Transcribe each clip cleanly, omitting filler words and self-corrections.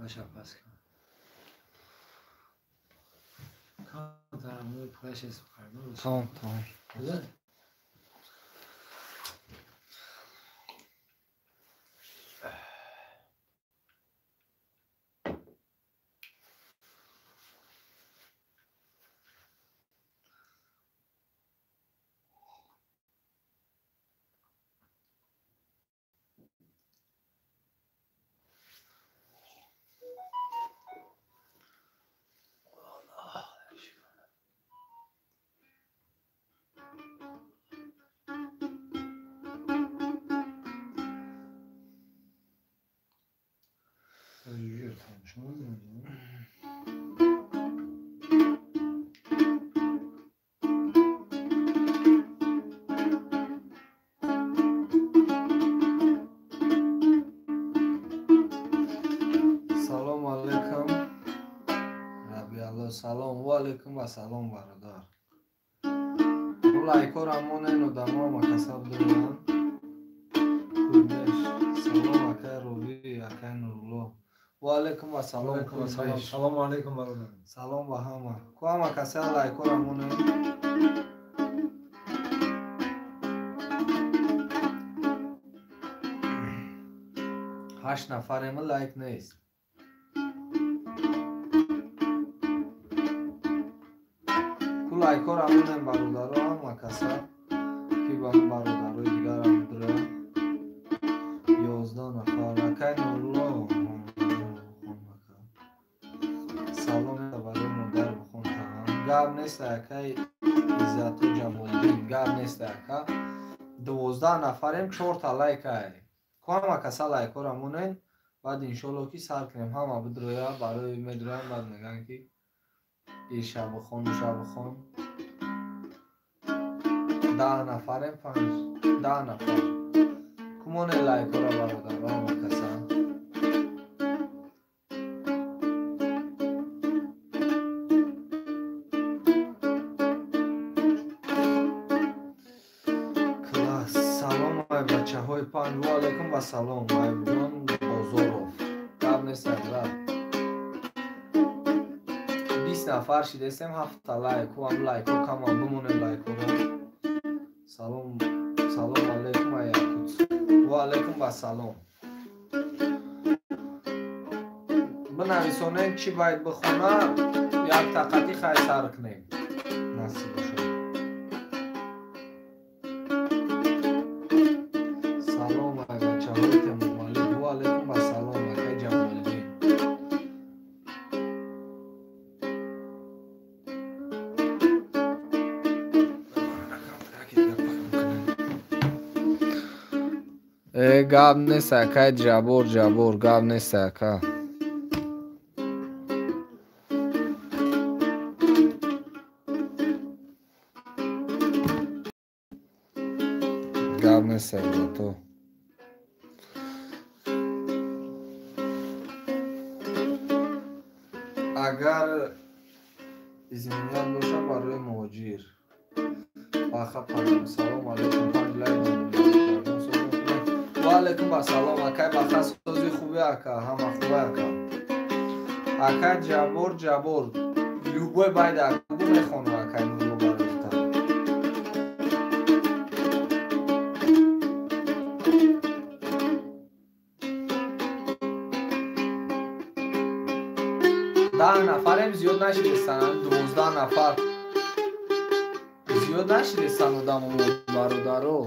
باشه پس کام تمام پولش از فردا تمام بده سلام علیکم ربی الله سلام و علیکم و سلام برادر لایکو رامون اینو دمام کسب دارم سلام اکای روی اکای نورلو و علیکم و سلام سلام علیکم برادر سلام با همه کو همه کسی لایکو رامون هشت نفر ما لایک نیست کو لایکو رامون برادر همه کسی که با هم برادرای دیگر هم داره 11 نفر اکای نورلو سلام برای مادر بخون تمام گاب نیست اکای عزت و جمالدین گاب نیست اکا 12 نفریم 4 تا لایک های که همه کسا لایک ها رمونین بعد انشالله که سر کنیم همه بدرویا برای میدرویم بعد میگن که ای شب خون و شب خون 10 نفریم 10 نفر کمون لایک ها را برادر همه کسا های پنج و علیکم و سلام مایبجان بازاروف قبل نیست اقرار 20 نفر شده استیم 7 لایک و هم لایک و کم هم بمونه لایک رو سلام علیکم و یکوت و علیکم و سلام بنویسونه چی باید بخونه یک تقاطی خیلی سر کنیم نصیب باشه گاب نیست اکای جابور گاب نیست اکا گاب نیست اکا تو اگر ازمینیان باشم برای مهاجر باخه پنجم سلام علیکم پنج لایک و علیکم با سلام اکای باخه سازی خوبی اکا همه خوبی اکا اکای جابور لوگوی باید اکا میخونه اکای نورو برفتن ده نفرم زیاد نشیدستن 12 نفر زیاد نشیدستن آدم برادرو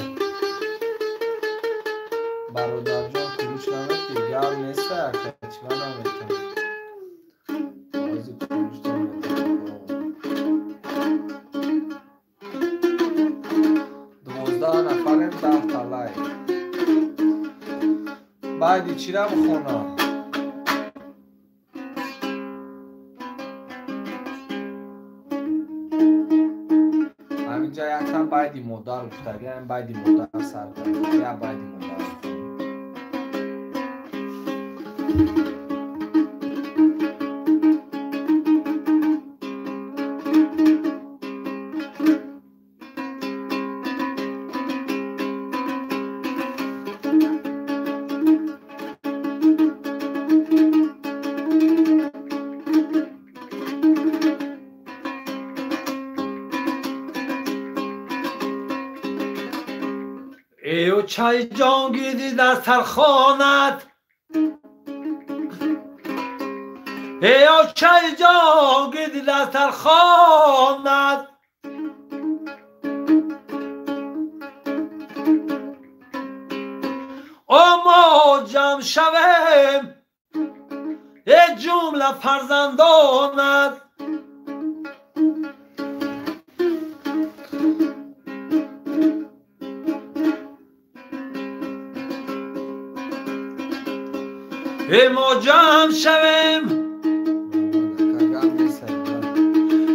برادر جان کلوچ نمیتی گرم نیست اکا چیکار نمیتون بازی کلوچ نمیتون 12 نفرم 10 تا لایک بعدی چی را بخونه همینجا یک هم باید مادر گفتگی هم باید مادر سر کنید یا باید مادر ای و چای جان گیردی در سرخانت ای و چای جان گیردی در سرخانت اما جمع شویم ای جمله فرزندانت ای ما جمع شویم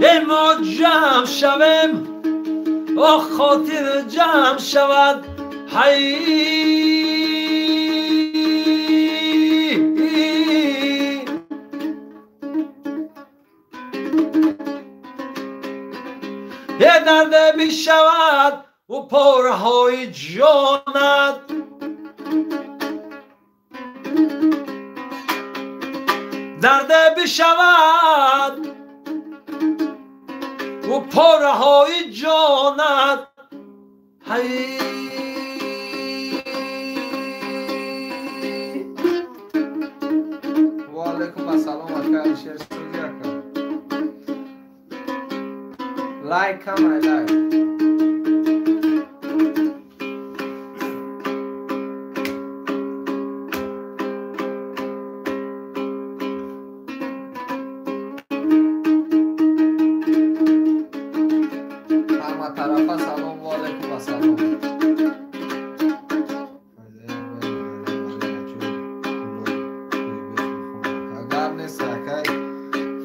ای ما جمع شویم آخ خاطر جمع شود هی یه درد بی شود و پاره های جانت درد بی شود و پاره های جانت هی و علیکم السلام اکر شیر سوزی اکر لایک هم لایک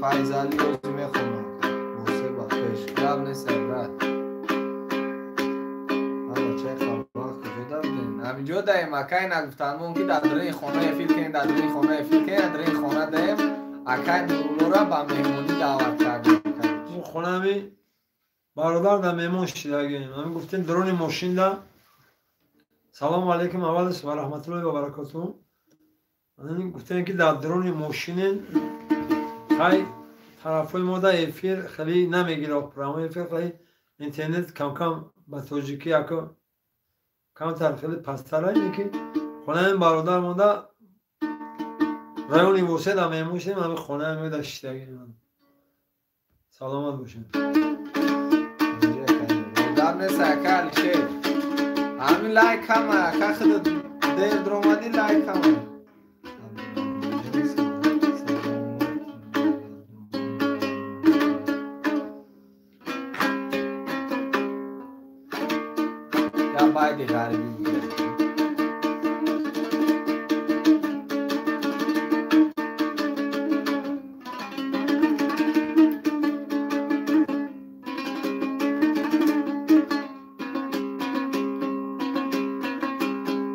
فایزالی روزی میخونم موسی با پیش قبل نیست رد اما چه خبر کجا داریم همینجا داریم اکای نگفتن ممکن در درین خانه فیل کنیم در درین خانه فیل کنیم در درین خانه داریم اکای نورو را با مهمونی دعوت کردیم اون خونه همی برادر در مهمون شدگیم همی گفتیم درون ماشین ده سلام علیکم اولش و رحمت الله و برکاته همی گفتیم که در درون ماشین خیلی طرفای ما در افیر خیلی نمیگیره پرامو افیر خیلی اینترنت کم کم به توجیکی اکا کم تر خیلی پستر هایی که خونه این برادر ما در رایونی وسط هم مهمون شدیم همه خونه همی در شدگیم سلامت باشیم در نیست اکای شیر همین لایک هم اکای خود دیر درامدی لایک هم باید غریبی بوده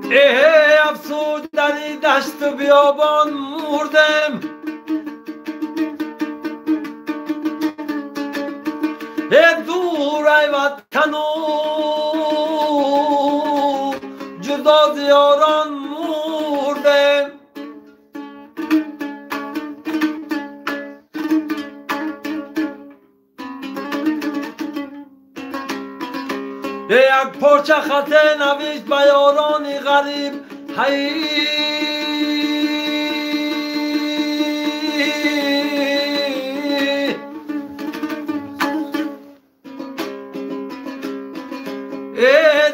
ای افسود دری دشت و بیابان مردم ای دور ای وطن جدا دیاران مردم یک پارچه خط نوشت به یاران غریب هی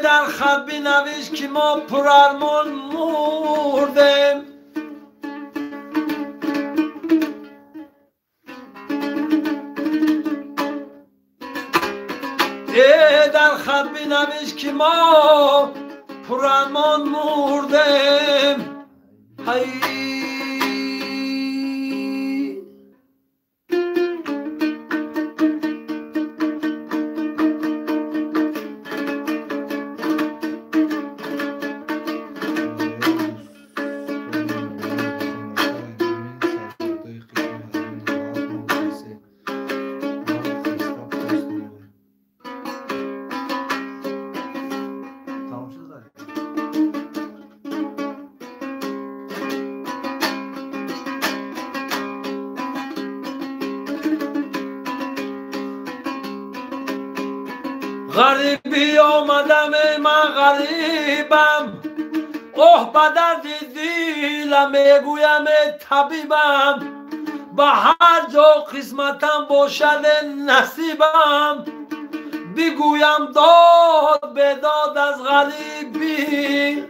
در خط بنوشت که ما پر ارمان مردیم در خط بنوشت که ما پر ارمان مردیم هی غریبی آمدم من غریبم اوه به درد دلم میگویم طبیبم به هر جا قسمتم باشد نصیبم بگویم داد به داد از غریبی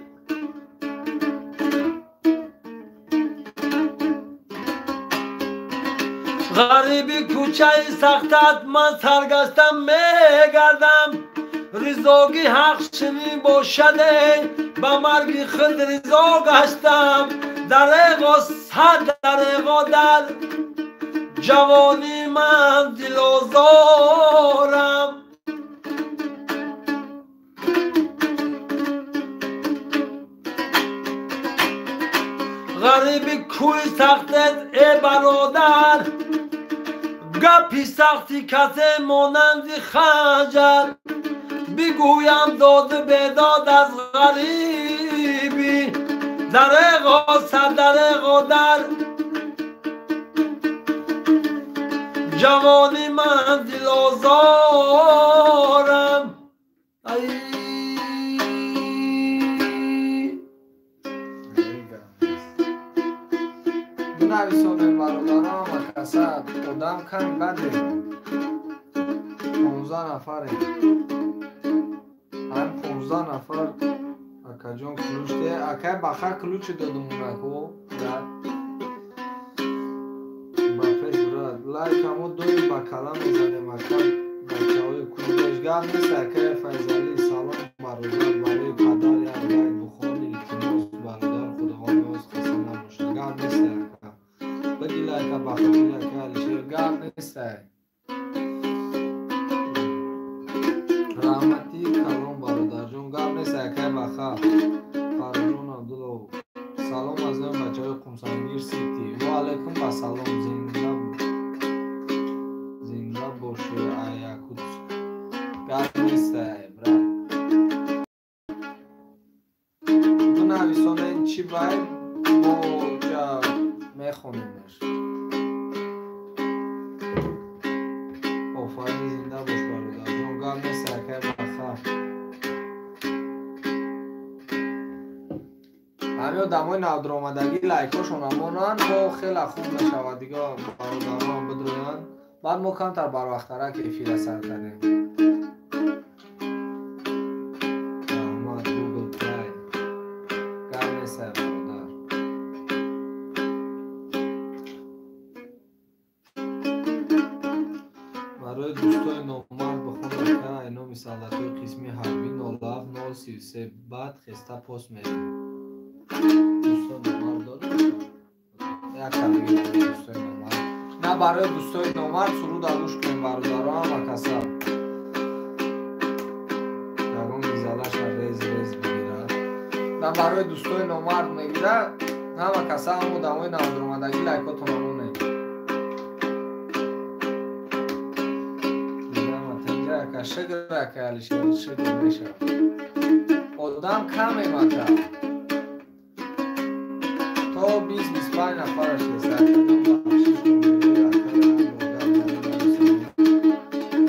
غریبی کوچه سختت من سرگشتم میگردم رضاگی حق شنی باشده به مرگ خود رضا گشتم دریغا صد دریغا در جوانی من دل آزارم غریبی کوی سختت ای برادر گپی سختی کسی مانند خنجر بگویم داد بیداد از غریبی دریغا صد دریغا در جوانی من دل آزارم نویسان برادران و کسد آدم کم بده 15 نفره هم 15 نفر اکا جان کلوچ ده اکا بخر کلوچ دادمونه کو با پیش براد لایک همو دوی با کلام میزنیم اکا بچه های کلوچ گرم نیست اکا فیضالی سلام برادر برای پدر یا باید بخونی التماس برادر خدا میوز خسته نباشه گرم نیست اکا بگی لایکا بخونی اکا علیشه گرم نیست رحمتی کلام برادر جون گرم نیست اکا بخا فرجون عبدالله سلام از نیم بچه های قمسانگیر سیتی و علیکم با سلام زنده باشه ایاکوت گرم نیست برای دو نویسانه این چی باید با جا میخونیمش آفرین زنده باش برادر جون گرم نیست اکا بخا همه آدمای نودرآمدگی لایکاشون همونن و خیلی خوب میشود دیگه برادران بدروین بعد ما کمتر بر وقتره کیفی سر کنیم احمد گوگل پلی گرم نیست برادر برای دوستای نامرد بخونم که اینا مثالتای قسمی حربی 07 033 بعد خسته پاس میریم دوستان نامرد داده یک کلمه دوستای نامرد نه برای دوستای نامرد سرود علوش کنیم برادران و کسا یکون میزالش ریز بگیره نه برای دوستای نامرد میگیره نه و کسا همون دمای نودرآمدگی لایکاتون همونه دیگه شگر که علیشه شگر میشه آدم کمی مکر تا 20-25 نفرش رسد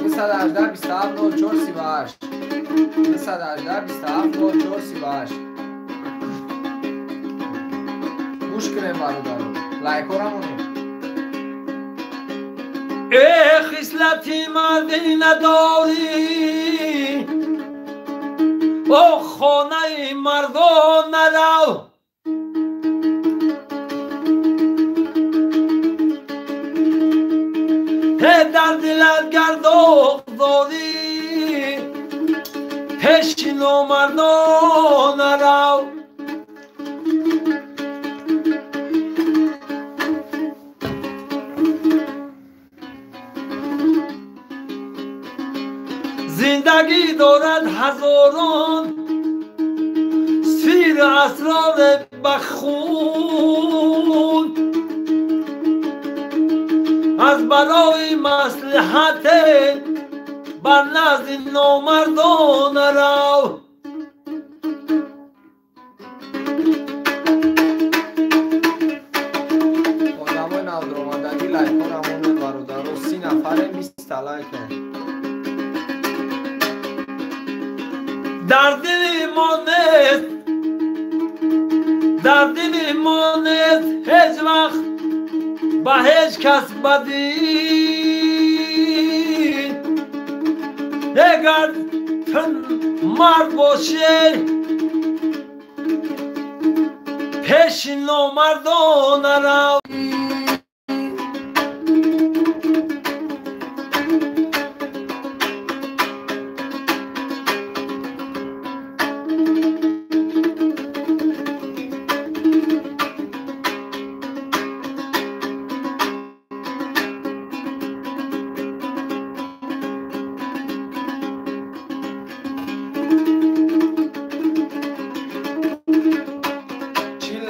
118 27 04 38 118 27 04 38 گوش کنیم برادران لایک ها رمونیم ای خصلتی مردی نداری او خانه مردان نرو در دلت گرداخ داری پیش نامردان نرو زندگی دارد هزاران سیر اسرار بخون از برای مصلحت بر نزد نامردان رو آدمای نودرآمدگی لایک ها رمونید برادران 30 نفره 20 لایک در دل ما نیست در دل ما نیست هیچ وقت با هیچ کس بدی اگر تن مرد باشه پیش نامردان نرو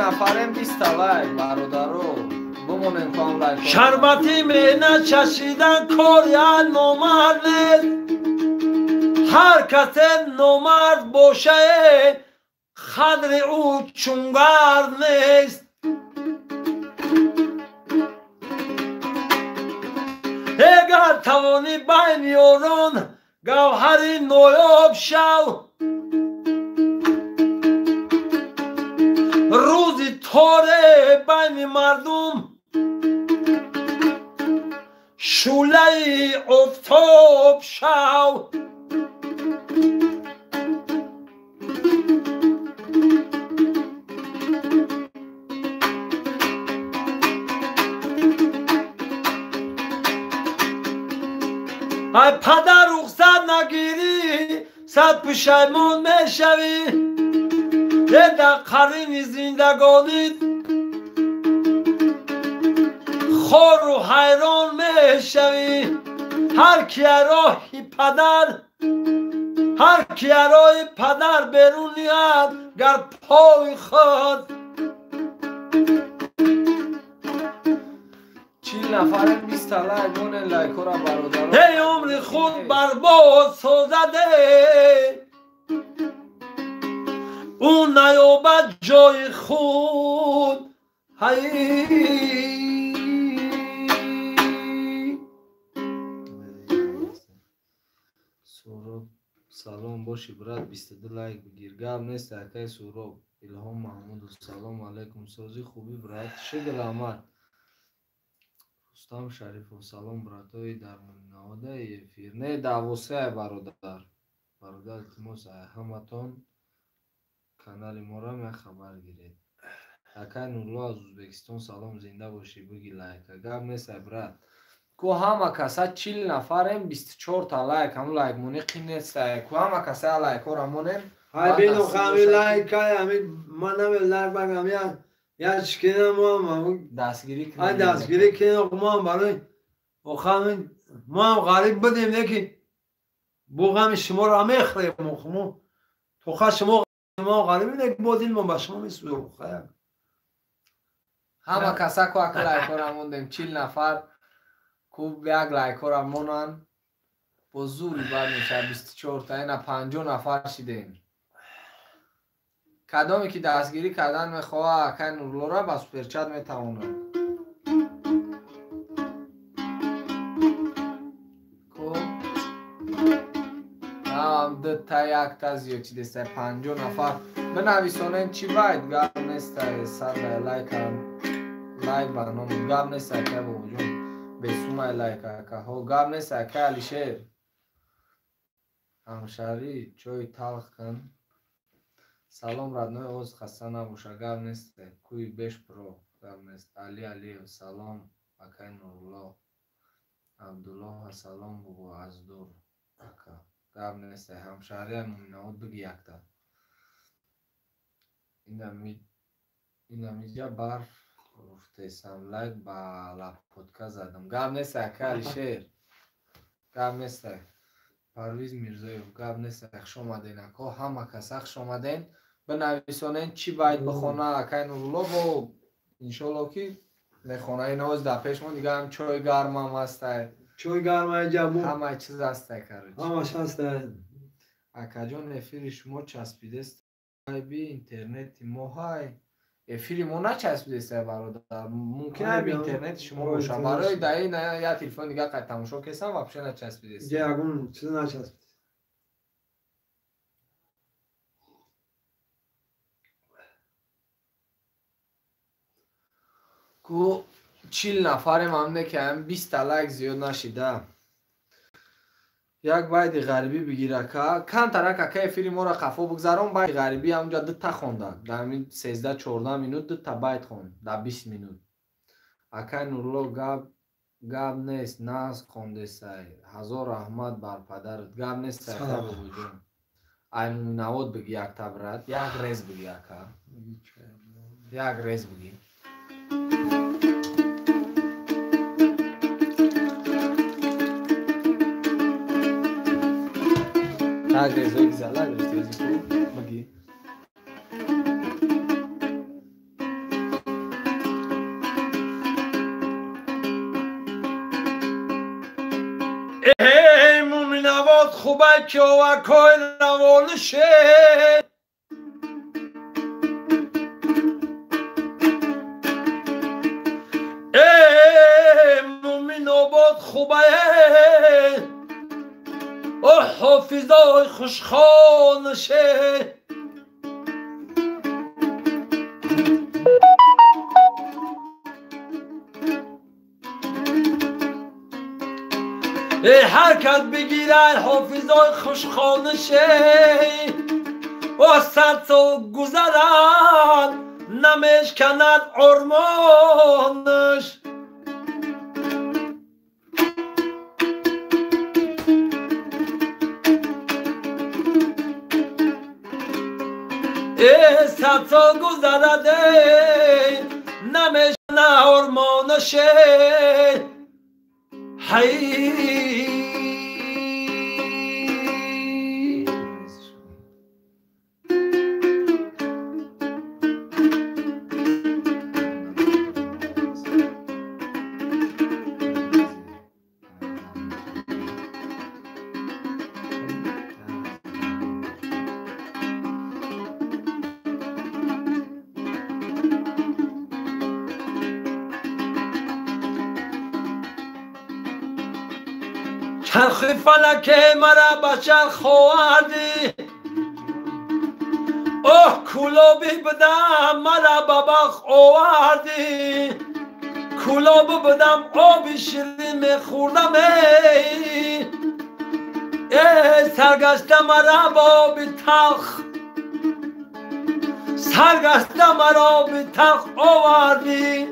نفرم 20 لایک برادرو بمونیم کام لایک شربتی مینه چشیدن کار یا نامرد نیست هر کس نامرد باشه قدر او چونگرد نیست اگر توانی بین یاران گوهری نایاب شو روزی تاره بین مردم شوله افتاب شو ای پدر رخصت نگیری صد پشیمون میشوی یه در قرین زندگانیت خور و حیران میشوی هر کی راهی پدر هر کی راهی پدر بیرون نیاد گر پای خود 40 نفر 20 لایک مون لایک را برادران ای عمر خود برباد سازده اون نیابد جای خود سوراب سلام باشی برات 22 لایک بگیر گم نیست اکای سوراب الهام محمود سلام علیکم سازی خوبی برات شگل آمد رستم شریف و سلام براتوی در نهاده فیرنه دواسه برادر التماس همتون کانال ما را می خبر گیرید اکای نورلا از ازبکستان سلام زنده باشی بگی لایک گم نیست برات کو همه کسا 40 نفرم 24 تا لایک هم لایک مونی قینست کو همه کسا لایک را مونم های بینو خواهی لایک های همی من نمی لایک بگم یا چکنه ما دستگیری کنم های دستگیری کنه ما هم برای خواهی ما هم غریب بدیم نکی بوغم شما را میخریم تو خواه شما غریبی نکی بودین ما با شما میسویم همه کسا کو اک لایک را موندیم 40 نفر کو یک لایک را مونن با زوری بر میشه 24 تا اینا 50 نفر شدیم کدامی که دستگیری کردن میخواه اکای نورلا را با سوپرچت میتوانن کو هم دو تا یک تا زیاد چی دسته 50 نفر بنویسونن چی باید گرم نیسته 100 لایک هم لایک برنامه گرم نیسته که با وجود به سومه لایک که ها گرم نیسته که علی شیر همشاری چوی تلخ کن سلام ردنوی اوز خسته نباشه گرم نیسته کوی بیش پرو گرم نیست علی سلام اکای نورلا عبدالله سلام بگو از دور اکا گرم نیسته همشاری هم نهاد بگی یک تا این میجا برف گفتیسم لایک با لپودکا زدم گرم نیسته اکا علی شیر گرم نیسته پرویز میرزایو گرم نیسته اخش آمدین اکا همه کس اخش آمدین بنویسونین چی باید بخونه اکای نورلا و انشالله که میخونه این آز در پیش ما دیگه هم چای گرم هم هسته چوی گرمه جبو همه چیز هسته کرد همش هسته اکا جان افیر شما چسبیده است بی اینترنت ما های افیر ما نچسبیده است برادر ممکنه به اینترنت شما باشه برای دایی نه یا تلفن دیگه قد تماشا کسان واپشه نچسبیده است جه اگون چیز نچسبیده کو 40 نفریم همونه که هم 20 لایک زیاد نشیده یک باید غریبی بگیره که کم ترک که فیلم ما را خفا بگذارم باید غریبی همونجا دوتا خونده در همین 13-14 مینوت دوتا باید خوند در 20 مینوت اکای نورلو گاب نیست ناز خونده سای هزار رحمت بر پدرت گاب نیست سای خواب بودیم ایمون نواد بگی یک تبرد یک ریز بگی اکا یک ریز بگی یک ریز بگی زیاده ریز بگی مومن نواد خوبه که و کای روانشه مومن نواد خوبه او حافظای خوشخانشه حرکت بگیرن حافظای خوشخانشه و 100 سال گذرن نمیشکند ارمانش ای 100 سال گذرده نمیشکند ارمانشه حی چرخ فلک مرا بچرخ آوردی اوه کلابی بدم مرا ببخ آوردی کلاب بدم آب شیرین میخوردم ای سرگشته مرا با آب تلخ سرگشته مرا آب تلخ آوردی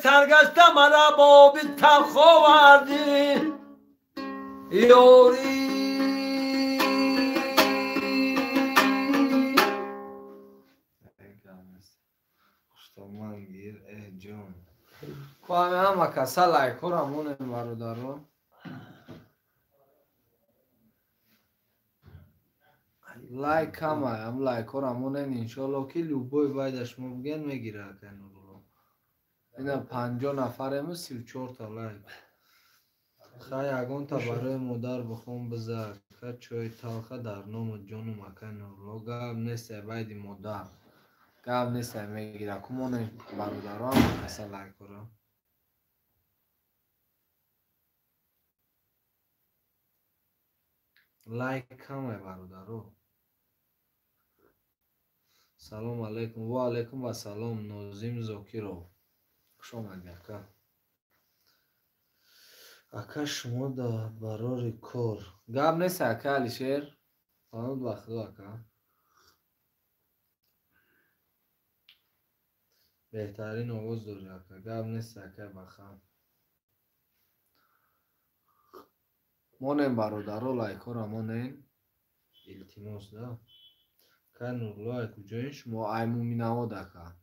سرگشته مرا با آب تلخ آوردی یاری خوشتمان گیر ای جون که همه کسا لایکو را مونه برادران لایک همه هم لایکو را مونه انشالله که لوبوی بایدش مبگن میگیره کنو اینا 50 نفرمو 34 تا لایک خواهی اگون تا برای مادر بخون بذار که چوی تلخه در نام جانو مکن رو گاب نیست باید مادر گاب نیست میگیره کمونه برادران کسا لایک را لایک همه برادرو سلام علیکم و علیکم و سلام نازیم زاکیرو خوش آمدی اکا اکا شما دا برار کار گاب نیست اکا علیشیر آنود وقتو اکا بهترین آواز داری اکا گاب نیست اکا بخم مانیم برادرو لایکو را مانیم التماس دا که نور لایک کجایین شما ایمومی نواد اکا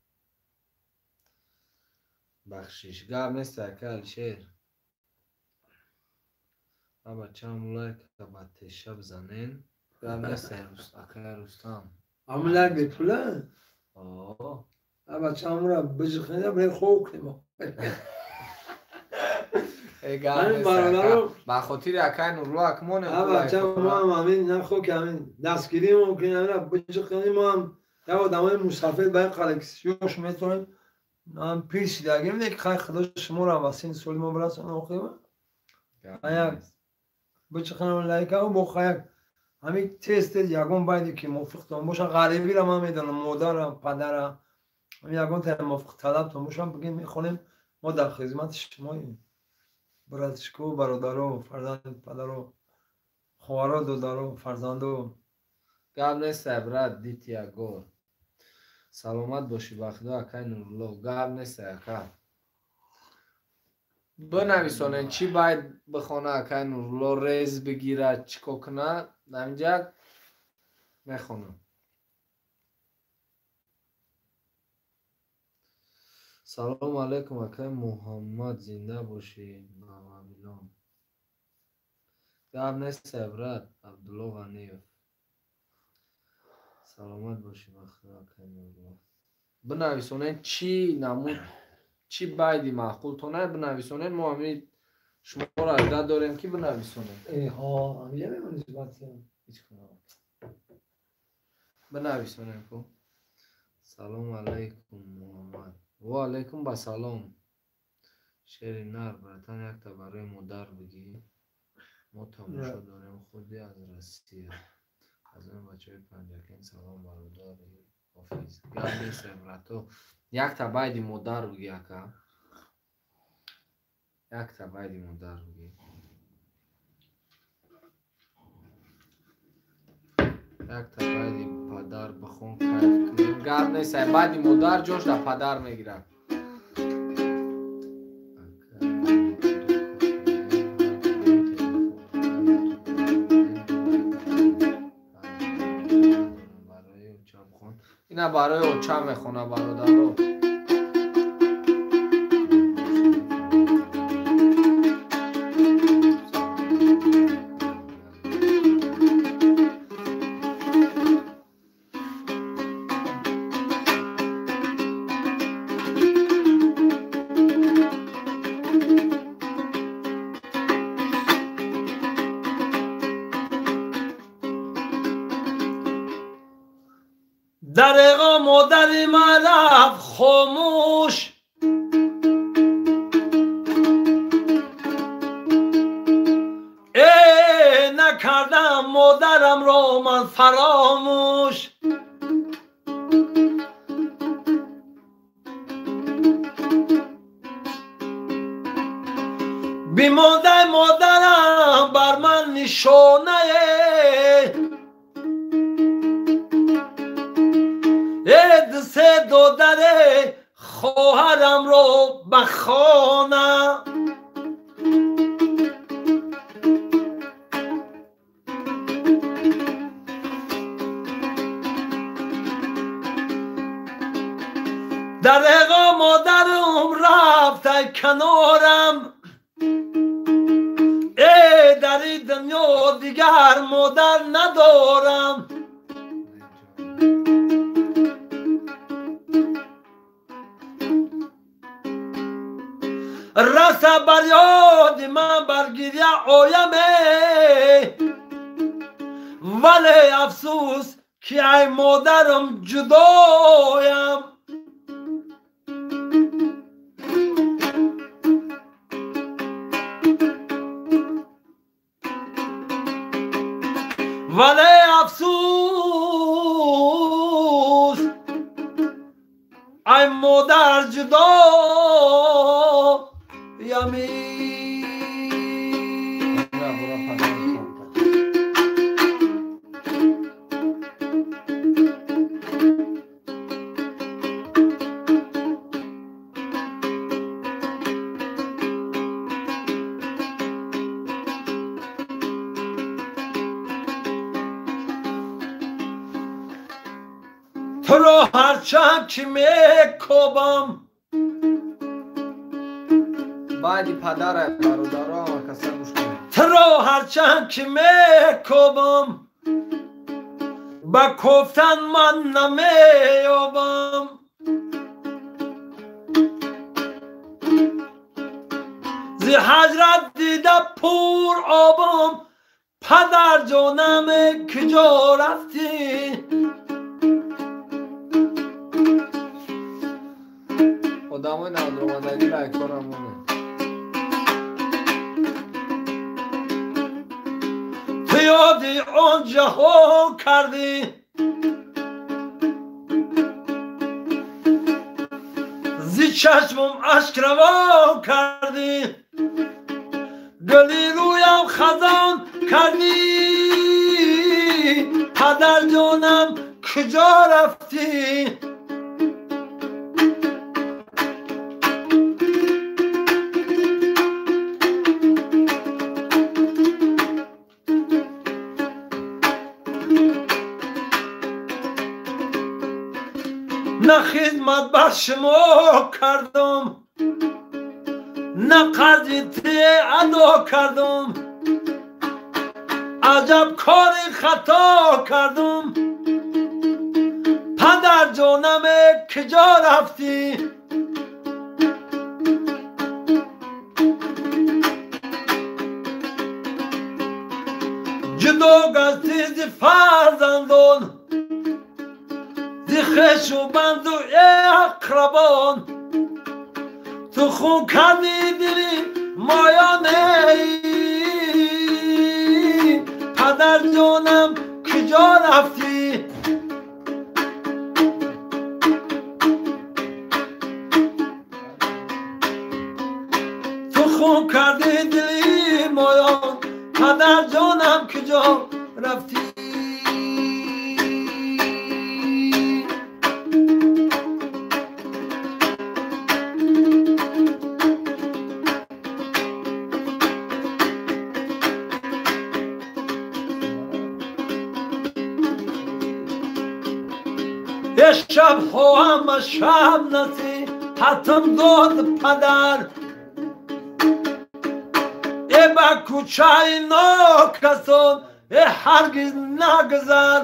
بخشش گاب نیست اکا علیشیر بچه هم لایک که باید شب زنین گاب نیست اکا رستم هم لایک بپوله بچه هم را بجخنه برای خوب کنیم با خاطر اکای نورلو اکمونه بچه هم همین نخو که همین دستگیری ممکنه همین را بجخنیم ما هم یا آدمای مسافر باید قلکسیوش میتونیم هم پیش دیگه میده که خیلی خدا شما را واسین سولی ما برسن آخیمه خیلی بچه خیلی لایک ها و با خیلی همین تست یگان باید که موفق تون باشن غریبی را من میدونم مادرم پدرم همین یگان تا موفق طلب تون باشن بگیم میخونیم ما در خدمت شماییم برادرشکو برادرو فرزند پدرو خوارا دودارو فرزندو گپ نیست برات دیت یگور سلامت باشی بخدا اکای نورالله گپ نیست اکا بنویسونن چی باید بخونه اکای نورالله ریز بگیره چیکو کنه نمجک میخونم سلام علیکم اکای محمد زنده باشی مامانم گپ نیست برات عبدالله غنیف سلامت باشی بخدا اکای نورالله بنویسونن چی نمود چی بایدی معقول تونه بنویسونن ما همین شما را عدد داریم که بنویسونن ای ها همینجا میمونی صحبت هیچ کنم بنویسونن کو سلام علیکم محمد و علیکم با سلام شعر نر براتان یک تا برای مادر بگی ما تماشا داریم خودی از روسیه از اون بچه های پنجکین سلام برادر حافظ گپ نیست براتو یک تا باید مادر بگی اکا یک تا باید مادر بگی یک تا باید پدر بخون کیف کنیم گپ نیست باید مادر جوش در پدر میگیرم اینا برای اوچه میخونه برادرو دریغا مادری من رفت خاموش نکردم مادرم رو من فراموش بی مادرم بر من نشانه دست دادر خواهرم رو بخانه دریغا مادرم رفت کنارم در این دنیا دیگر مادر ندارم رسه بر یاد من برگیری آیمه ولی افسوس که ای مادرم جدایم ولی افسوس ای مادر جدایمی تو رو هرچند که میکوبم بعدی پدر برادرها کسا گوش کنید تو رو هرچند که میکوبم با گفتن من نمیابم زی حجرت دیده پور آبم پدر جانم کجا رفتی آدمای نادرمندگی لایک کنم توی یادی آنجا ها کردی زی چشمم اشک روا کردی گلی رویم خزان کردی پدر جانم کجا رفتی نه خدمت بر شما کردم نه قرضی ادا کردم عجب کاری خطا کردم پدر جانم کجا رفتی جدا گشتی ز فرزندان ز خویش و بند و اقربان تو خون کردی دلی مایانه پدر جانم کجا رفتی تو خون کردی دلی مایان پدر جانم کجا رفتی یه شب هم شب نسی حتم داد پدر ای با کوچه ناکسان ای هرگز نگذر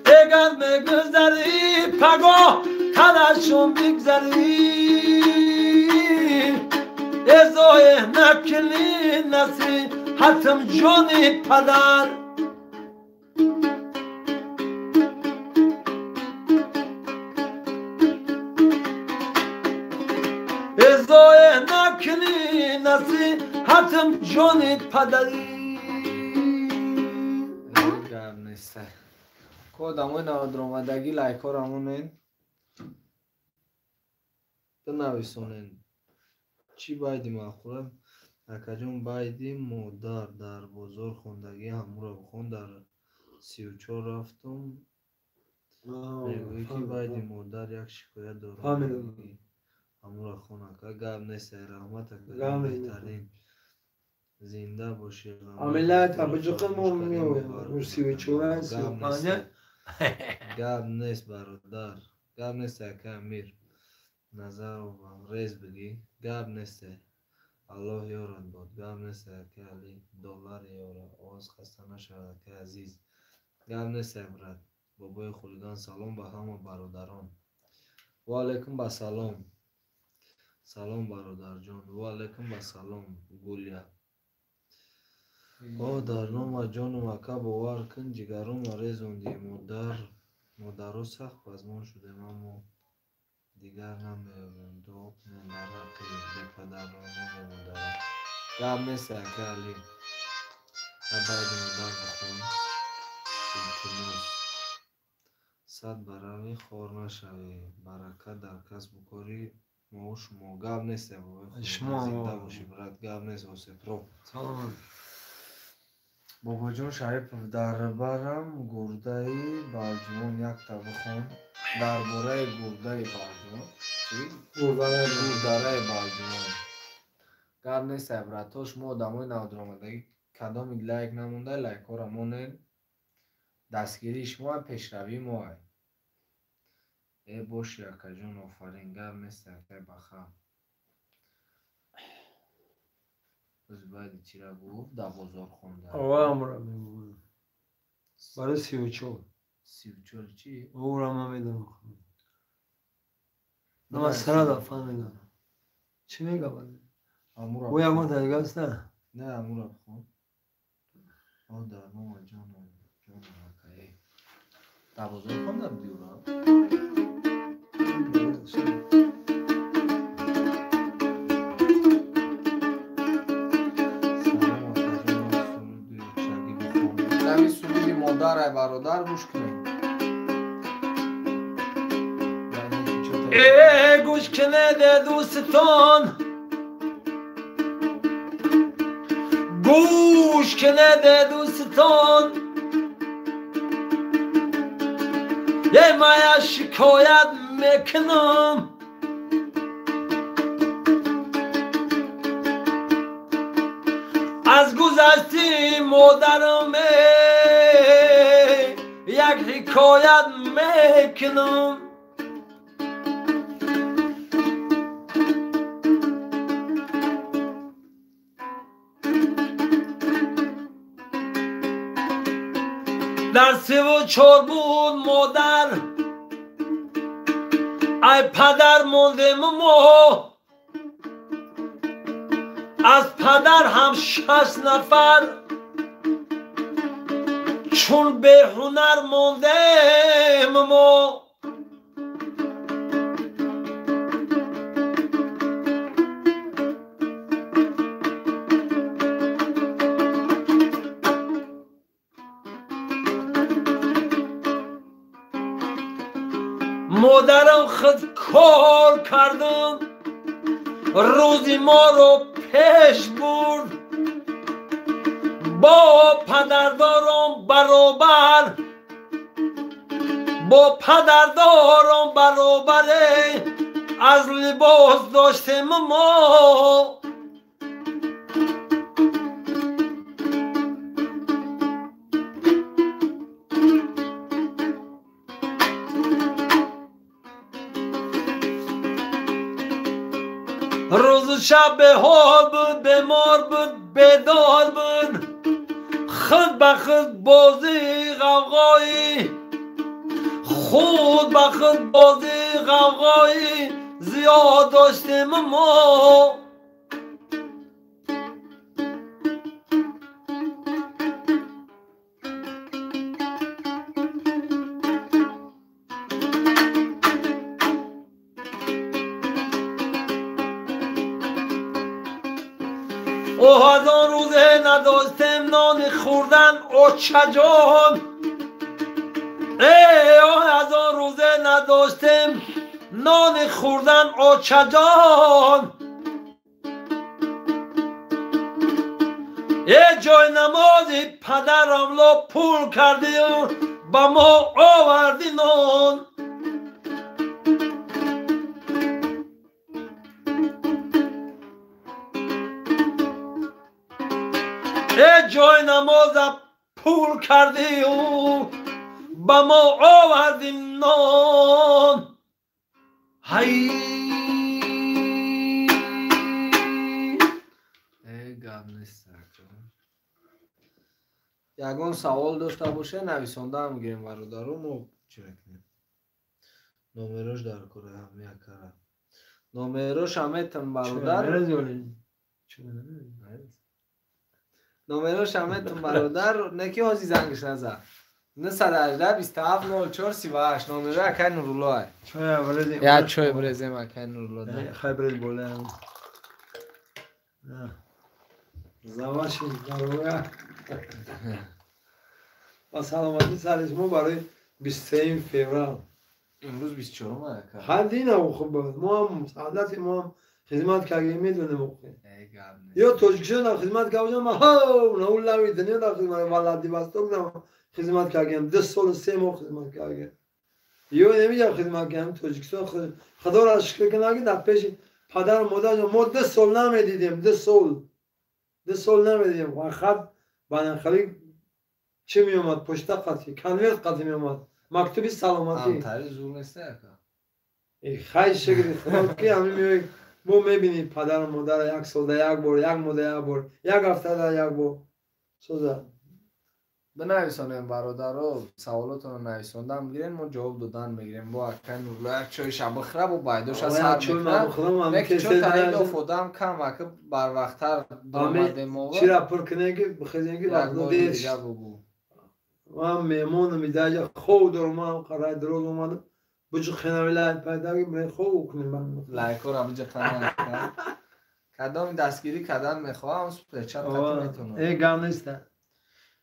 اگر میگذری پگاه تنشون بگذری ازای نکلی نسی حتم جانی پدر ازای نکلی نسی حتم جانی پدری گرم نیسته کدامون نادرآمدگی لایک رامونین بنویسونین چی باید مخورم اکجون باید مادر در بزرگ خوندگی همون بخون در 34 رفتم میگویی که باید مادر یک شکایت دارم همون خونه که گم نیست رحمت کنم بهترین زنده باشی عملت بجقم میو 34 گم نیست برادر گم نیست که امیر نظر و ریز بگی گم نیست الله یارت بود گم نیست که علی دلار یاره آواز خسته نشود که عزیز گم نیست برد بابای خلگان سلام به همه برادران و علیکم با سلام سلام برادر جان و علیکم با سلام گولیا او در نام جان و مکه باور کن جگرم ریزوندی مادر سخت پزمان شده اما دیگر نمی‌یابم دو نرقی بی پدر را نمی‌ماندم گم نیست که علی باید مادر بخون التماس صد برای خور نشوی برکت در کسب و کاری ما و شما گم نیست شما زنده باشی برات گم نیست واسه پرو بابا جون شریف در برم گرده برجوان یک تا بخون درباره گرده برجوان گرده برجوان گم نیست برات شما دمای نادرآمدگی کدام لایک نمونده لایک ها را مونین دستگیری شما پیشروی ما ای باش یکا جون آفرین گم نیست که بخم از باید چی را گفت در بازار خونده آوه همون را میگویم برای 34 چی؟ او را من میدونم من سرا دا فهمیدم چی میگه باید؟ او یک من تایگه است نه؟ نه همون را بخون آه در نام جان مکهی در بازار خوندم دیو را برادر گوش کنید. گوش کنه ده دوستان، گوش کنه ده دوستان، یه مایا شکایت میکنم از گذشته مادرم، یک حکایت میکنم. در 3 و 4 بود مادر، ای پدر ماندیم ما، از پدر هم 6 نفر، چون به هنر ماندیم ما. مادرم خود کار کردم، روزی ما رو پیش برد، با پدردارم برابر، با پدردارم برابره، از لباس داشتیم ما. روز و شب به حال بود، بیمار بود، بیدار بود، خود به خود بازی غوغایی، خود به خود بازی غوغایی زیاد داشتیم ما. او از آن روزه نداشتیم نان خوردن اوچه جان، او از آن روزه نداشتیم نان خوردن اوچه جان. یه جای نمازی پدرم لا پول کردی و با ما آوردی نان. یه جای نماز پول کردی و با ما آوردی نان. هی گم نیست. یگان سوال داشته باشه نویسنده هم گیریم برادرم و چرا کنیم نومراش در کره هم یکره نومراش همیتون برادر نومراش همیتون برادر نکی هازی زنگش نزد 918 27 04 38 نومرا اکای نورالله یا چوی برزیم اکای نورالله خیلی برز بوله زواشی نورالله با سلامتی سر شما برای 23 فوریه امروز 24 اکا خیلی نه خوب بود. ما هم سعادت ما هم خدمت کردیم میدونیم یا تاجیکستان در خدمت کردم ما ها نه اون لوی دنیا در خدمت ولادیواستوک در خدمت کردیم 2 سال و 3 ماه خدمت کردیم یا نمیگم خدمت کردیم تاجیکستان خدا را شکر کنه در پیش پدر و مادر ما 2 سال نمیدیدیم 2 سال نمیدیدیم و خط بنخلی چی می اومد پشت خطی کنویرت خطی می اومد مکتوبی سلامتی امتاری زور نیسته اکا خیلی شکری خدا که همین میگه ما میبینید پدر و مادر 1 سال در 1 بار 1 ماه در 1 بار 1 هفته در 1 بار سوزه بنویسانیم برادرها سوالاتون رو نویساندم گیرین ما جواب دادن بگیریم با اکا نورالله یک چای شب خراب و بایدوش از هر میکنم یک چای تایید افودم کم اکا بر وقتتر درآمده موقع چی را پر کنه که بخیزین که یک بار دیگه بگو من میمون میداجه خود رو ما قرار دروز اومدم بچه خیلی لایک پیدا کنیم خوب کنیم من لایک رو بچه خیلی کدام دستگیری کدام میخوام سپیچر خاطر میتونم ای گام نیست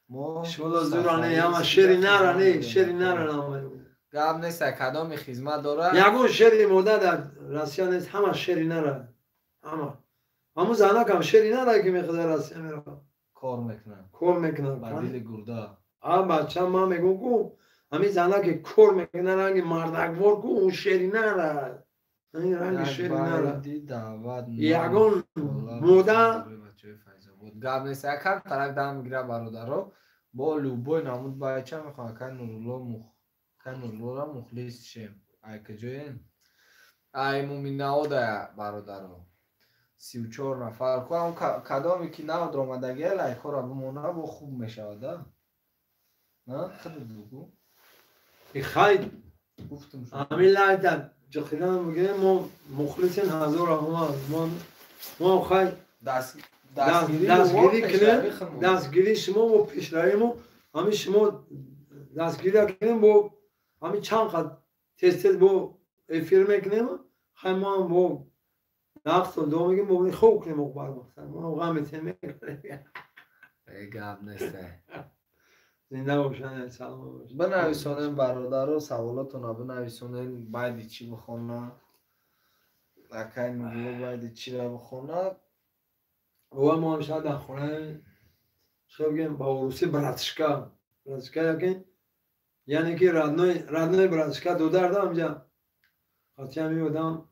ما شما زورانه همه شیری نرانه شیری نرانه گاب نیست کدام خدمت داره یگون شیری موده در راسیا نیست همه شیری نره همون زنها کم شیری نره که میخواد راسیا میره کار میکنن بدیل گرده بچه ما میگون کو همین زنها که کار میکنن رنگ مردکوار کو اون شیری نره این رنگ شیری نره یگون موده گاب نیست کم ترک دم گیره برادرو با لوبوی نامود بچه میخواه که نورلو را مخلص شیم ای که جوین ای مومین نهاده برادرو 34 نفر که هم کدامی که نهاد آمدگی لایکا را بمونه با خوب میشود نه خیلی بگو خیلی گفتم شما همین لایت جخیدن بگیره ما مخلصین هزار ما خیلی دستگیری شما و پیشروی ما همین شما دستگیری کنیم با همین چند قد تست با افیر میکنیم خیلی ما هم با نقص و دو میگیم بابنی خوب کنیم اقبال بختن ما غمیتیم میکنیم گاب نیسته زنده باشن سلام باشن بنویسونیم برادر سوالاتون بنویسونیم باید چی بخونه اکای نگلو باید چی را بخونه و ما هم شاید در خونه شو بگیم با روسی براتشکا یکن یعنی که ردنوی براتشکا دو درده همجا خاطی همی بودم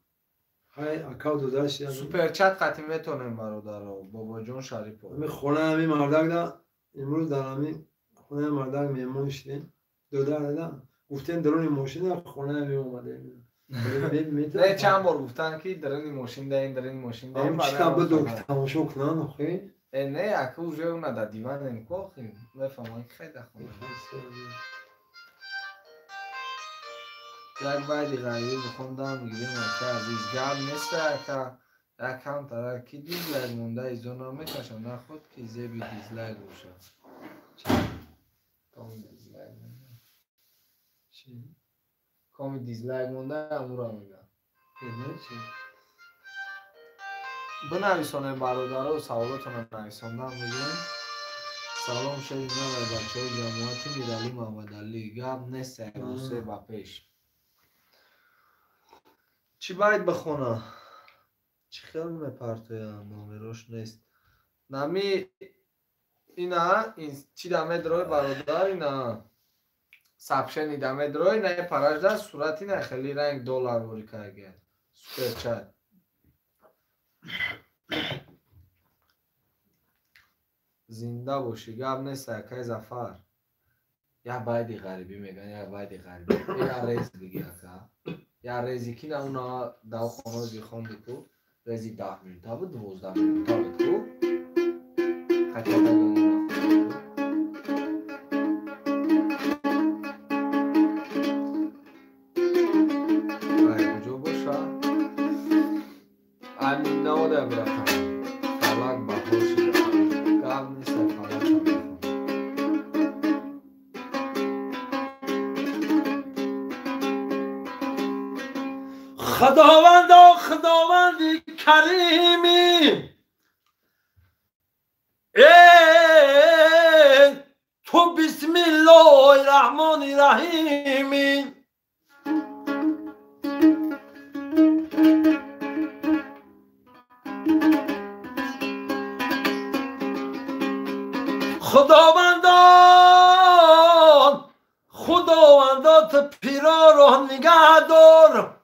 خیلی اکاو دو درشی سوپر چت قطعی میتونیم برادر بابا جون شریف همی خونه همی مردک دا امروز در همی خونه مردک میمون شدیم دو درده دا گفتین درونی موشین دا خونه همی اومده نه چند بار گفتن که درونی موشین دا این موشین دا هم چیکم بدو که تماشا کنن آخی نه اکو اوجه اونا دا دیوان نمیکو آخی بفهم خیلی خونه یک باید غریبی بخوندم میگیم که عزیز گرم نیست که اکانت را که دیزلایک مونده ایزو نمیکشم نه خود که زیبی دیزلایک روشه کامی دیزلایک مونده امو را میگم بنویسانه برادر و سوالاتون رو نویساندم میگیم سلام شدید نوی بچه های جماعت میرالی محمد علی گرم نیست روسه با پیش چی باید بخونه؟ چی خیلی میپرتوی نامیروش نیست نمی اینا این چی دمه دروی برادر اینا سبشنی دمه دروی نه پراجده صورتی نه خیلی رنگ دولار بوری کرگه سوپر چت زنده باشی گب نیست اکای زفر یا بایدی غریبی میگن یا بایدی غریبی یا ریز بگی اکا یا ریزی که نه اونا دو خانه زی خوندی کو ریزی 10 منیتا بود 12 منیتا بود کو خطه دادن اونا کجا باشه امین ناده براتم فلک بخوشی گم نیست فلک هم خداوندی کریمی ای تو بسم الله الرحمن الرحیم خداوندات پیرا رو نگه دار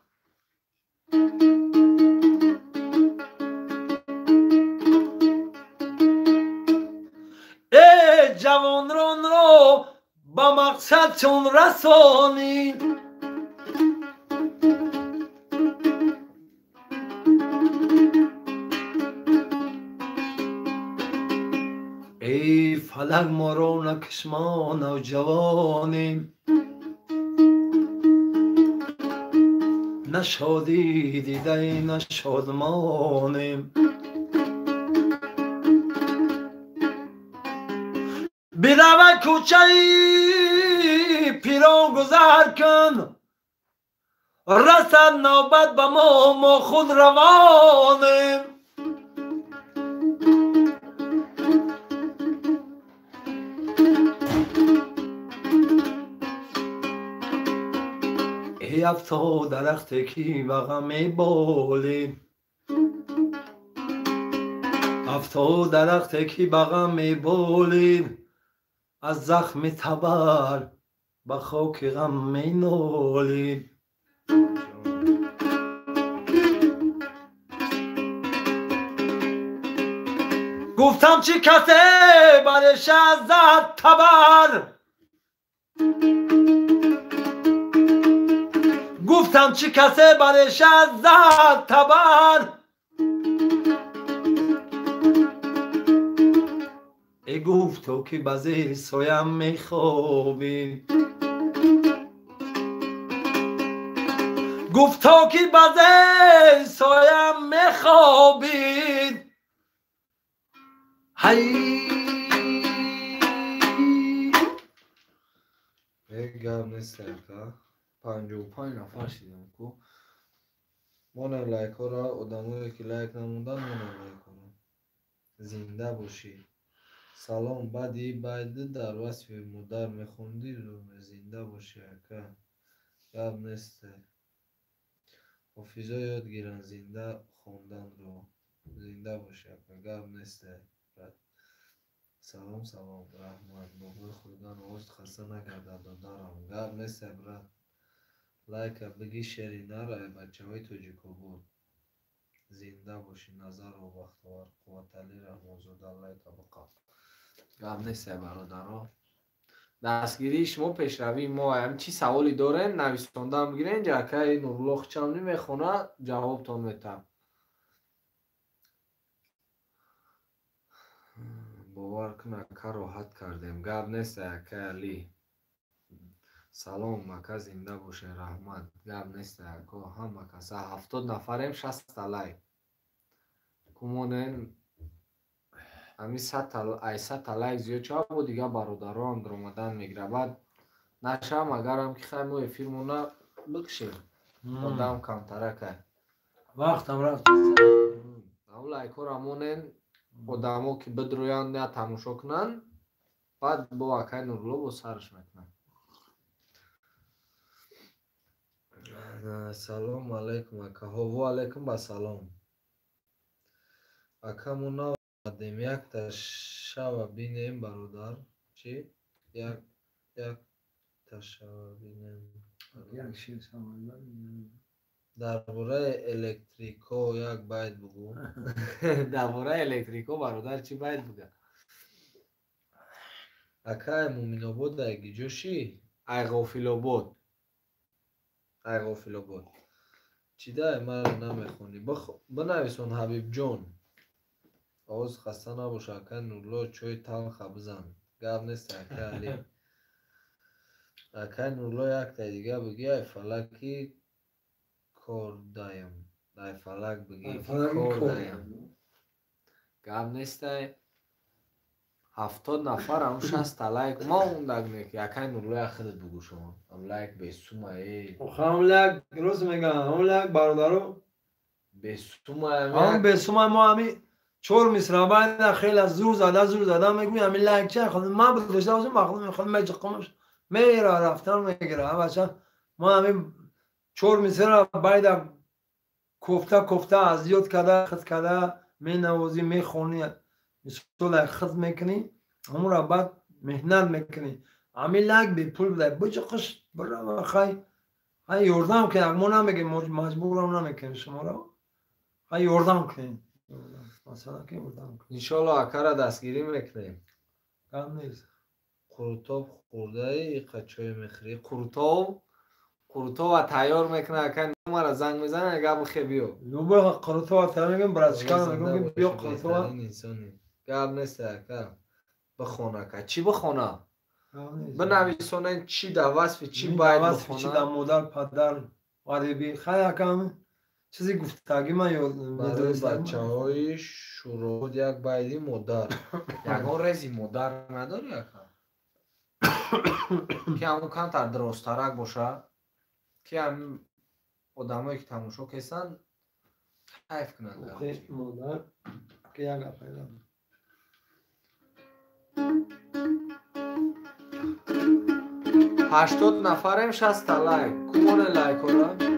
ای جوانان رو با مقصد چون رسانی ای فلک ما رو نکش ما نوجوانیم نه شادی دیده نه شادمانیم بیروه کوچه پیران گذر کن رسد نوبت به ما خود روانیم افتاد درخت کی و غم بالین افتاد درخت کی و غم بالین از زخم تبر به خاک غم نالین گفتم چی کسی برش زد تبر گفتم چی کسی برش زد تبر ای گفت تو که بزیر سایم میخوابی گفت تو که بزیر سایم میخوابی هی گم نیست که 55 نفر شدیم که من لایک ها را آدمایی که لایک نموندن من لایک کنم زنده باشی سلام بعدی باید در وصف مادر میخوندی رو زنده باشی که گم نیست حافظا یاد گیرن زنده خوندن رو زنده باشی که گم نیست سلام سلام رحمت بابای خودان اوست خسته نگردد دارم گم نیست برات لایک بگی شری نرای بچه های توجیکو بود زنده باشی نظر و بختوار قوت علی رحمزاده الله طبقات گم نیست برادرها دستگیری شما پیشروی ما هم چی سوالی دارین نویسنده هم گیرین اینجا که نورالله چمنی میخونه جواب تان میتم باور کنه که راحت کردیم گم نیست که علی سلام مکه زنده باشه رحمت گم نیست که همه کسا 70 نفریم 60 لایک کمونین همی 100 لایک زیاد چه بود دیگه برادران در اومدن میگره بعد نشم اگرم که خیلی موی فیلمونه بکشیم آدم کمتره که وقتم رفت او لایک ها رمونین آدم ها که بدرویان نه تماشا کنن بعد با وکای نورلو با سرش میکنن سلام علیکم اکا ها و علیکم با سلام اکا مونا دیم یک تا شو بینیم برادر چی؟ یک تا شو بینیم درباره الکتریکو یک باید بگو درباره الکتریکو برادر چی باید بگه اکا مومین آباد اگی جوشی ای غافل آباد ای غافل آباد چی ده من نمیخونی بنویسون حبیب جون آوز خسته نباشه اکا نورلا چوی تلخ بزن گم نیست اکا علی اکا نورلا یک تا دیگه بگی ای فلکی کار دایم ای فلک بگی کار دایم گم نیست 70 نفر هم 60 لایک ما اوندگ نیک یکای نورلا خودت بگو شما هم لایک به سومه ای هم لایک روز میگم هم لایک برادرو به سومه هم به سومه ما همی چور میسرا باید خیلی از زور زده میگوی همین لایک چه خود ما بدوشته باشم مخلوم میخوام میجقمش میره رفتن میگیره بچه ما همین چور میسرا باید کوفته از یاد کده خط کده می نوازی می خونی مثل خط میکنی همون را بعد مهنت میکنی همین لایک بی پول بده بجقش برای خواهی یوردم که اگه ما نمیگیم مجبورم نمیکنیم شما را خواهی یوردم کنیم مثلا که یوردم کنیم انشالله اکا را دستگیری میکنیم کم نیست قروتاب خورده ای قچای میخری قروتاب و تیار میکنه اکا نماره زنگ میزنه اگه بخی بیو لوبه قروتو تیار میگم برازشکان میگم بیا قروتو گب نیست اکا بخونه اکا چی بخونه؟ بنویسونن چی در وصف چی باید بخونه؟ چی در مادر پدر غریبی خیلی کم چیزی گفتگی من یاد برای بچه های شروع یک بایدی مادر یکان رزی مادر نداری اکا که همون کم تر درسترک باشه که هم آدمایی که تماشا کسن حیف کنن مادر که یک اپیدا 80 نفریم 60 لایک کمون لایک را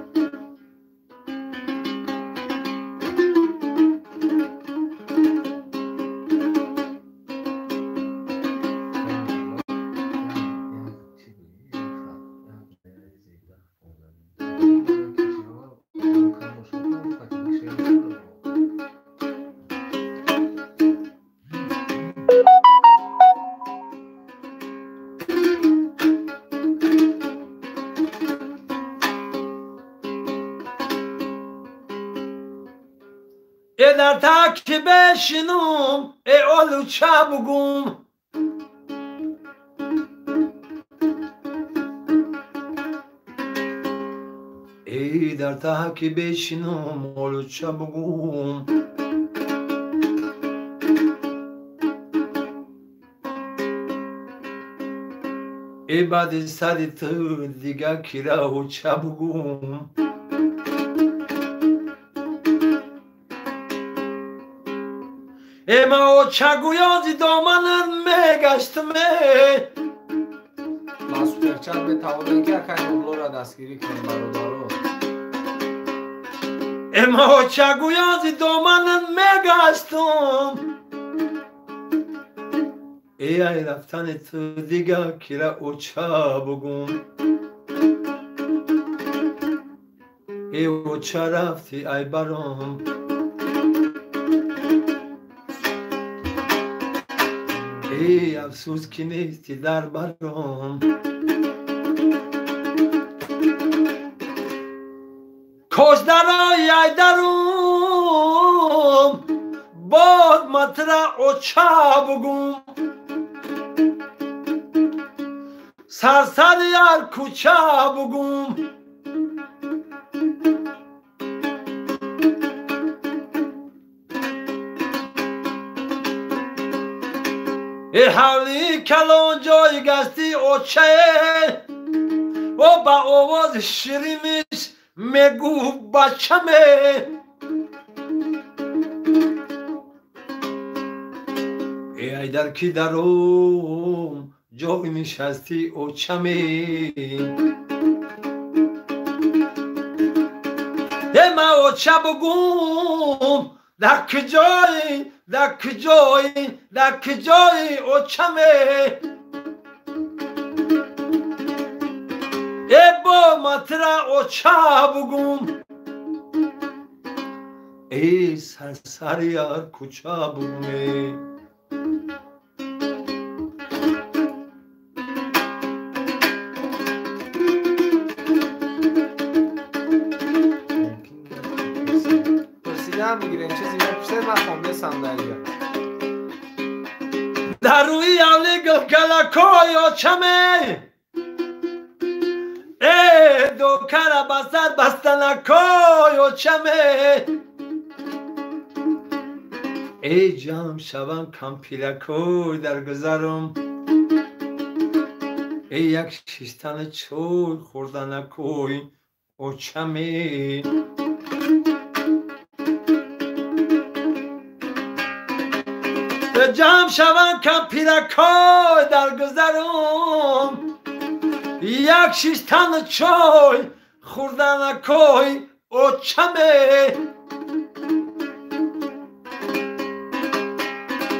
در تک بشینم ای اولو چه بگم ای در تک بشینم اولو چه بگم ای بعد سر تو دیگه کیره و چه بگم اما او چگویازی دامنن میگشتم ما سوپرچت میتوانیم که اکنی اوبلو را دستگیری کنیم برادارو اما او چگویازی دامنن میگشتم ای رفتن تو دیگه کیره او چه بگم ای او چه رفتی ای برام ای افسوس که نیستی در برام کاش درای ای درم باد مطرح او چه بگم سرسر یار کوچه بگم ای حولی کلان جای گستی اوچه و با آواز شیرینش میگو بچمه ای در کی درم جای نشستی اوچمه ای ما اوچه بگم در کجای در کجای در کجای اوچمه ای با مطرح اوچه بگم ای سرسر یار کوچه بگم میگیرین چیزی میپرسید من خونده صندلیه در روی اولی گل کلکای آچمه ای دوکر بسر بستنکای آچمه ای جام شبان کمپیرکوی در گذرم ای یک شیشتن چوی خوردنکوی آچمه جمع شوم کم پیرکای در گذرم یک شیشتن چای خوردنکای اوچمه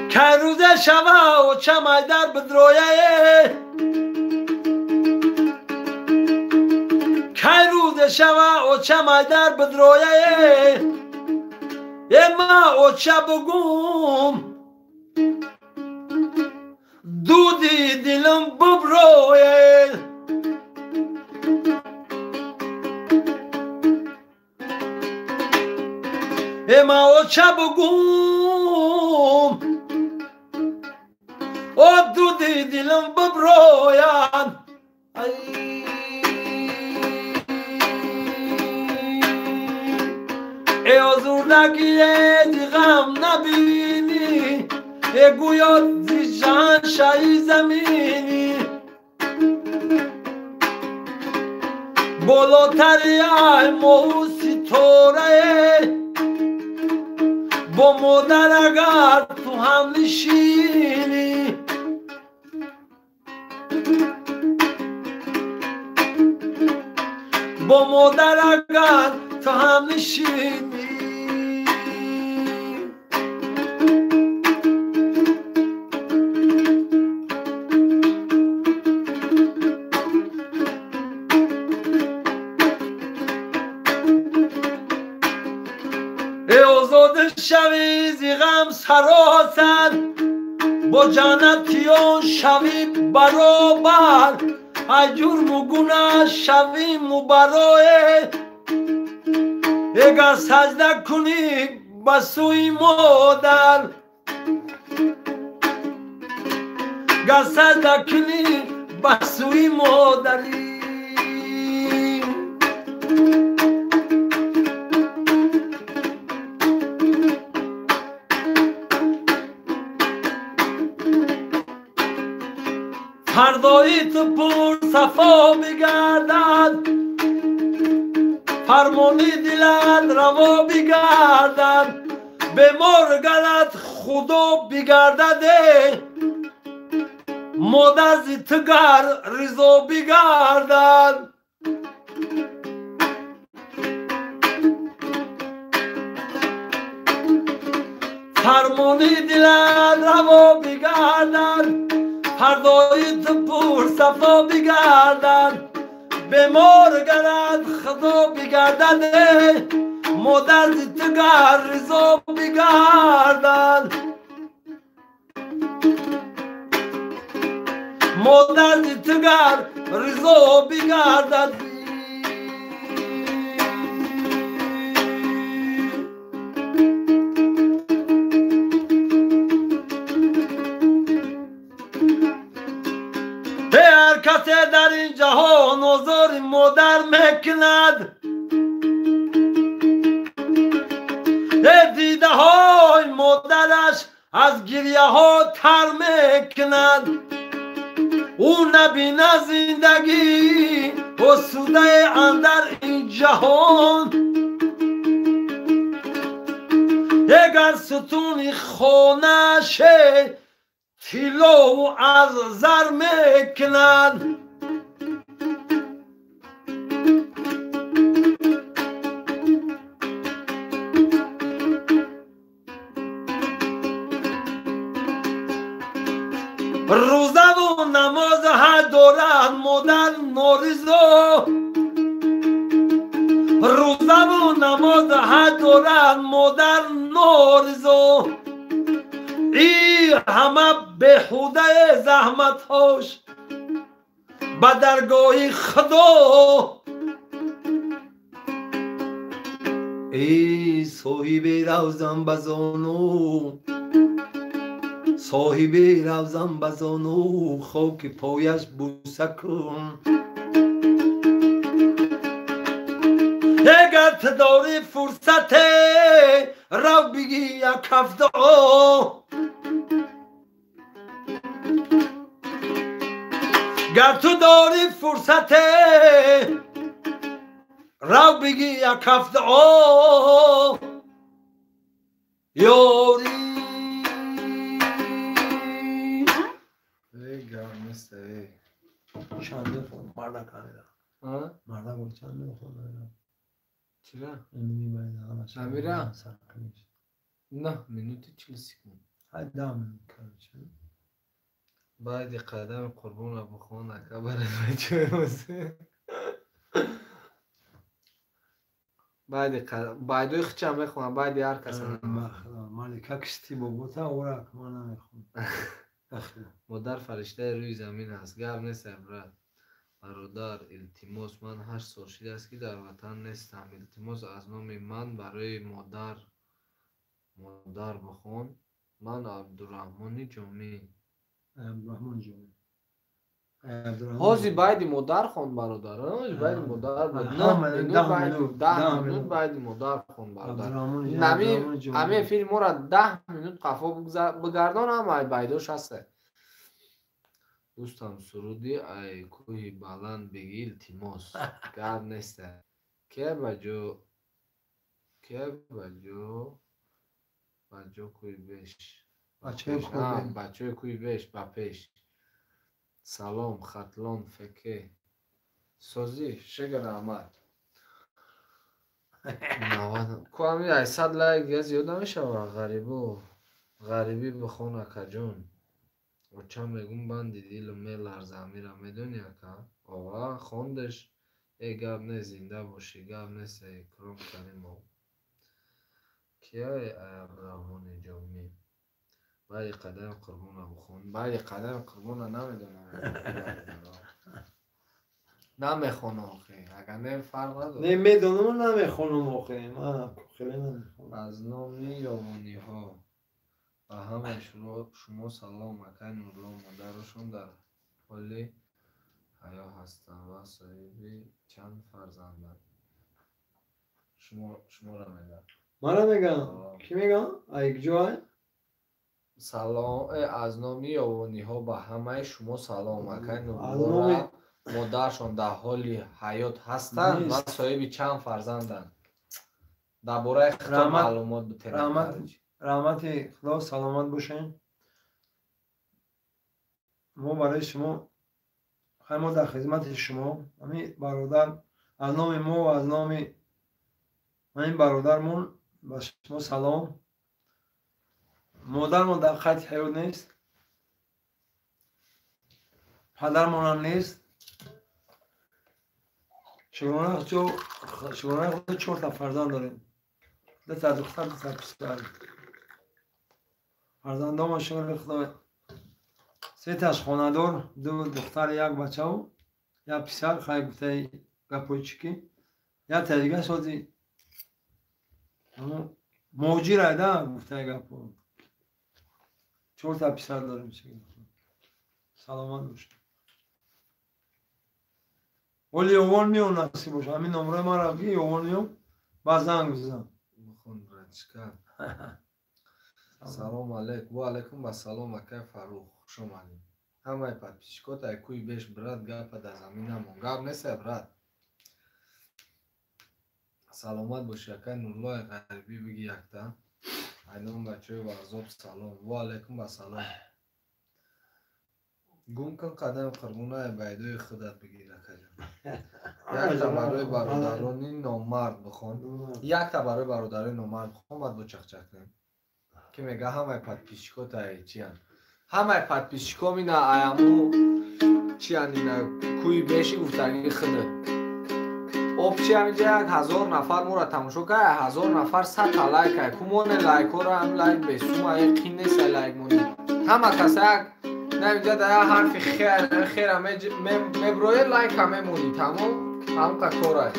که روزه شوه اوچمه در بدرویه که روزه شوه اوچمه در بدرویه اما اوچه بگم دودی دلم ببرویه اما اوچه بگم او دودی دلم ببرویان ای آزردگیه دی غم نبینی ای گویا دی جان شایی زمینی بالاتری ای موسی توره با مادر اگر تو هم نشینی با مادر اگر تو هم نشینی ای آزاده شوی زی غم سراسر با جنتیان شوی برابر ای جرم و گناه شوی مبرای اگر سجده کنی به سوی مادر اگر سجده کنی به سوی مادری فردایی تو پر صفا بگردد فرمانی دلت روا بگردد به مرگلت خدا بگردده مادر زی تگر رضا بگردد فرمانی دلت روا بگردد فردای تو پر صفا بگردد به مرگلت خدا بگردد مادر زی تگر رضا بگردد مادر زی تگر رضا بگردد هر کسی در این جهان آزار مادر میکند دیده های مادرش از گریه ها تر میکند او نبینه زندگی آسوده اندر این جهان اگر ستون خانه‌ش طلا از زر میکند روزه و نماز حج دارد مادر نارضا روزه و نماز حج دارد مادر نارضا این همه بهوده زحمت هاش به درگاه خدا ای صاحب روزم بزانو صاحب روزم بزانو خاک پایش بوسه کن اگر تو داری فرصت رو بگی یک هفته گر تو داری فرصت رو بگی یک هفته یاری چند خون مرده کنیده مرده بود چند خون چرا؟ اینمی باید همه نمیره؟ نه منوتی 40 سکند های 10 منوت کنید باید قدم قربون ابو خان اکا برای بچه واسه باید خچم بخونم باید هر کس مالکه کشتی بابوتا ورک ما نمیخون مادر فرشته روی زمین است گرم نیست عبرت برادر التماس من 8 سال شده است که در وطن نیستم التماس از نام من برای مادر بخون من عبدالرحمن جامی عبدالرحمن جامی هازی باید مادر خون برادر هازی باید مادر بود نه 10 منوت باید مادر خون برادر همه فیلم ها را 10 منوت قفا بگردان هم بایداش هسته دوستم سرودی ای کوهی بلند بگی التماس گرد نیسته که بجو کوی بیش بچه کوی بیش با پیش سلام خطلان فکه سازی شگر احمد 90 کو همین 800 لایک دیگه زیاد نمیشه غریبی بخون اکا جون و چه میگم بندی دیل میلرزه میرم میدونی اکا آقا خوندش ای گب نه زنده باشی گب نیست اکرام کنیم و کیه ابراهون جامی باید قدم قربونه بخون باید قدم قربونه نمیدونم نمیخونه آخه اگر نه فرق نداره نمیدونم نمیخونم آخه من خیلی نمیخونم از نامی یابانی ها و همه شما سلام اکن نورلا مادرشون در حال حیا هستن و صاحبی چند فرزندن شما را میگن من را میگم کی میگم؟ ایک جای؟ سلام از نامی یابانی ها به همه شما سلام اکن نورلا مادرشون در حال حیات هستن و صاحبی چند فرزندن در باره خطاب معلومات بتینم رحمت خدا سلامت باشین ما برای شما خیلی ما در خدمت شما همین برادر از نام ما و از نام این برادرمون با شما سلام مادرمون در خط حیات نیست پدرمون هم نیست شگرانه خود 4 تا فرزند داریم 2 تا دختر 2 تا پسر فرزندان شکر خدا 3 تاش خانه‌دار 2 دختر 1 بچه و 1 پسر خیلی گفته گپای چیکی 1 تا دیگه سازی موجی رایده گفته گپا 4 تا پسر داریم سلامت باشه ولی یوان میون نصیب باشه همین نمره ما را بگی یوان میون با زنگ بزن بخون رنجکن سلام علیکم و علیکم و سلام اکای فروخ خوش آمدید همه پد پیشکات ایکوی بیش برد گپ در زمین همون گپ نیست برد سلامت باشه اکای نورلای غریبی بگی یکتا اینام بچه ورزاب سلام و علیکم و سلام گم کن قدم قربونه بیدوی خودت بگیر اکای جان یک تا برای برادرانی نامرد بخون یک تا برای برادرانی نامرد بخون باید با چخچخ کنیم که میگه همه پد پیشکات ای چی هن همه پد پیشکا مینا ایمو چی هن اینا کوی بیشی گفتنی خودت اوب چی همینجا 1000 نفر مورا تماشا که 1000 نفر 100 تا لایک کمون لایک ها را هم لایک بیسوم ای قین نیست لایک مونی همه کسی نمیجا در حرف خیر میبروی لایک همه مونی تمام هم که کاره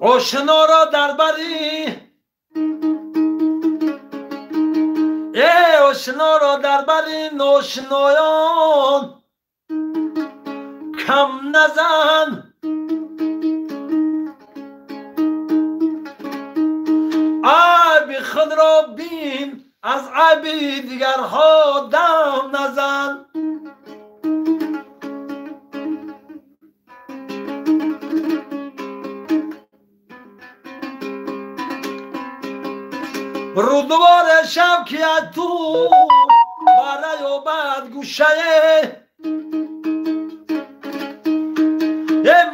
آشنا را در بری آشنا را در بری ناشنایان کم نزن عیب خود را بین از عیب دیگرها دم نزن رودوار شوکیت تو برای و بعد گوشه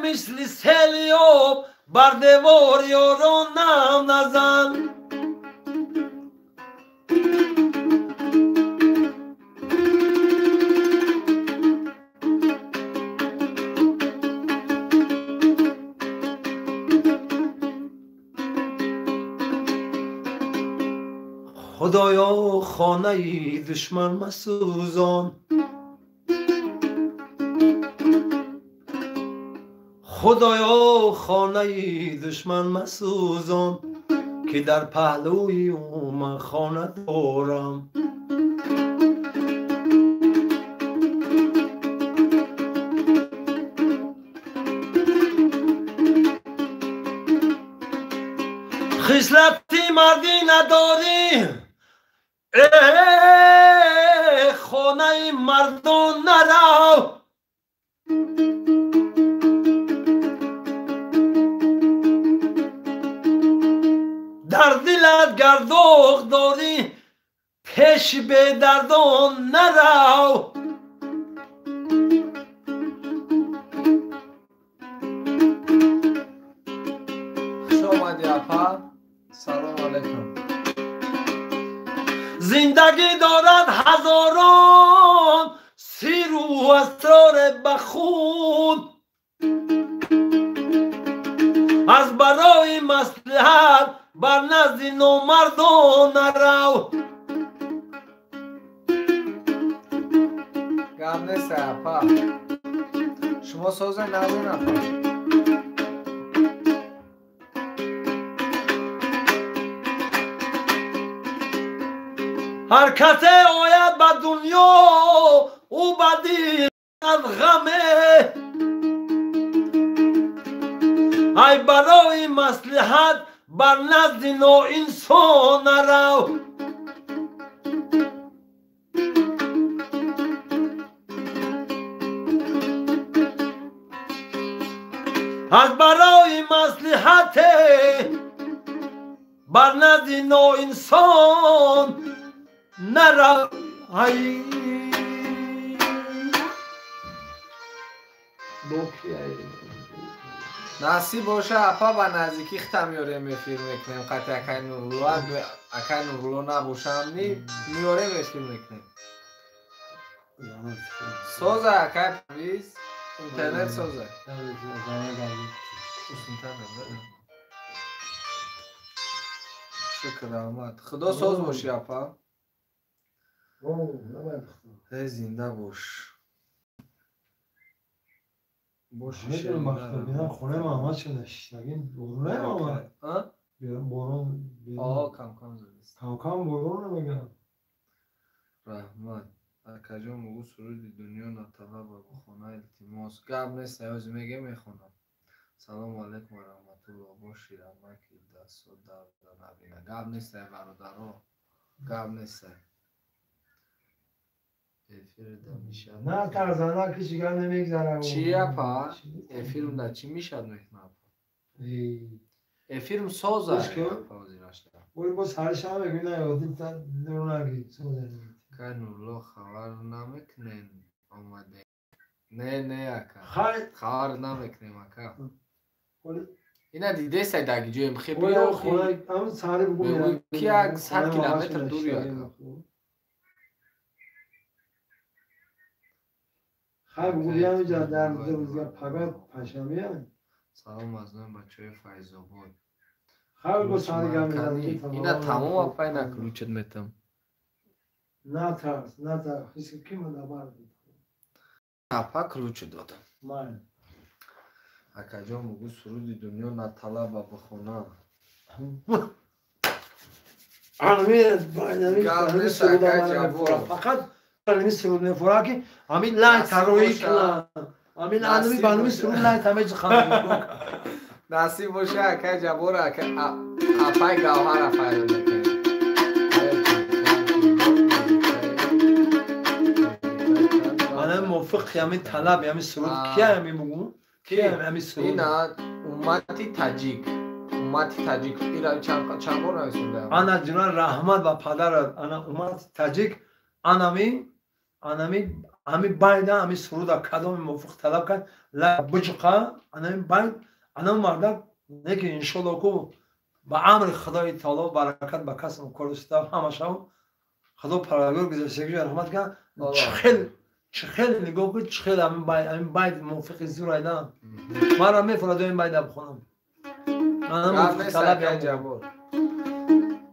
مثل سیلیاب بر دیوار یاران نم نزن خدایا خانه دشمن مسوزان خدایا خانه دشمن مسوزان که در پهلوی او من خانه دارم خصلتی مردی نداری خانه مردان نرو دلت گردوخ داری پیش به دردان نرو خوش آمدی اپا. سلام علیکم. زندگی دارد هزاران سیر و اسرار بخون از برای مصلحت بر نزد نامردان نرو گم نیست اپا. شما ساز نزن اپا. هر کسی آید به دنیا او بدی از غمه ای برای مصلحت بر نزد ناانسان نرو از برای مصلحت بر نزد ناانسان نرو ای نصیب باشه اپا با نزدیکی ختم میاره میفیر میکنیم قطع اکای نورلو اکای نورلو نباشم میاره میفیر میکنیم سوزه اکای پویز اینترنت سوزه شکر آمد خدا سوز باشی اپا هی زنده باش میدونم وقتا بیرم خونه محمد شدش نگیم برونه محمد بیرم برون کم کم زدست کم کم برونه بگم رحمت اکجا مگو سرود دنیا نطلب و بخونه التماس گب نیست نیاز میگه میخونم سلام علیکم و رحمت الله باشی رحمت که دست و درد نبینه گب نیست برادرها گب نیست نه ترزانه کشی گر نمیگذاره چی اپا؟ فیلم در چی میشد میکنه فیلم سازه اپا زیرش دارم بوری با سرش هم بگوی نیادی تا دور نگی سازه نگید که نورلو خبر نمیکنین آمده نه اکا خبر نمیکنیم اکا اینا دیده سای داگی جویم خیلی بیا خونه همون سری بگو میرم که اک 100 کیلومتر دوری اکا خیلی بگو بیام اینجا در روزگاه پگاه پشمی هم سلام از نوع بچه های فیض آباد خیلی بگو سری گم میزن اینا تمام اپای نکلوچت میتم نه ترس هیچ کی مدبر بود اپا کلوچ دادم من اکا جا مگو سرود دنیا نطلب و بخونه همین سرود هم فقط همین سرود میفوره که همین لای ترویی کنن همین آدمی بانوی سرود لای تمیج خواهد نصیب باشه اکا جبور اکا اپای گوهر اپای رو موفق همین طلب همین سرود کیه همین بگو کیه همین سرود اینا امتی تاجیک اینا چند بار نویسونده انا جنان رحمت و پدر انا امت تاجیک انمی باید همین سرود کدام موفق طلب کرد لا بجقا انمی باید انا مرد نکه انشالله کو با امر خدای تعالی برکت به کسم کردستا همشون خدا پرگور گذاشته که رحمت کرد چخیل نگاه بود چخیل همین باید موفق زور ایدم من را میفرده این باید بخونم من موفق طلب یا جبور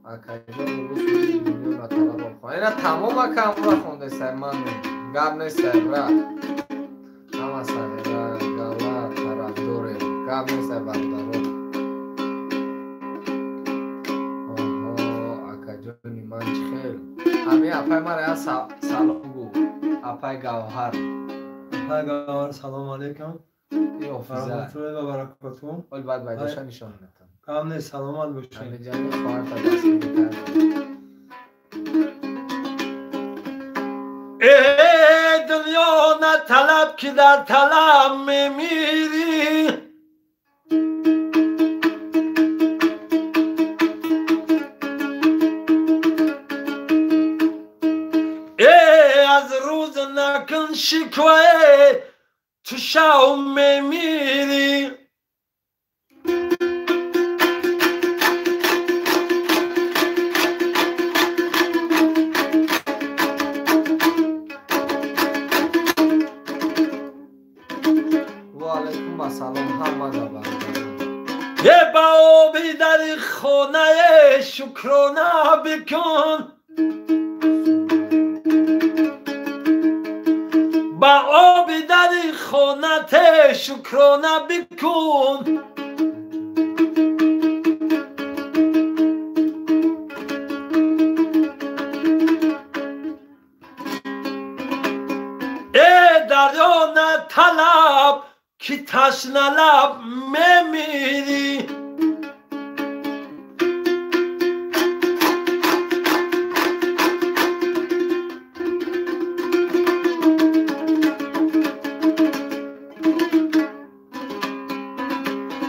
اکا مگو سرود دنیا نطلب بخونه اینا تمام اکا امرا خونده سر من گب نیست را همه سر را گوه طرف دوره گب نیست بردارو اکا جانی من چخیل همین اپای مرا سلام گو اپای گوهر سلام علیکم ورحمت الله و برکاته ولی بعد بایداشا نشان میتم کام نیست سلامت باشید همین جانی خواهر تا دست میتر ای دنیا نه طلب که در طلب میمیری نکن شکوه تو شو میمیری و علیکم السلام محمد آباد یه با آبی در خونه شکرانه بکن با آبی در خونت شکرانه بکن ای دریا نه طلب که تشنه لب میمیری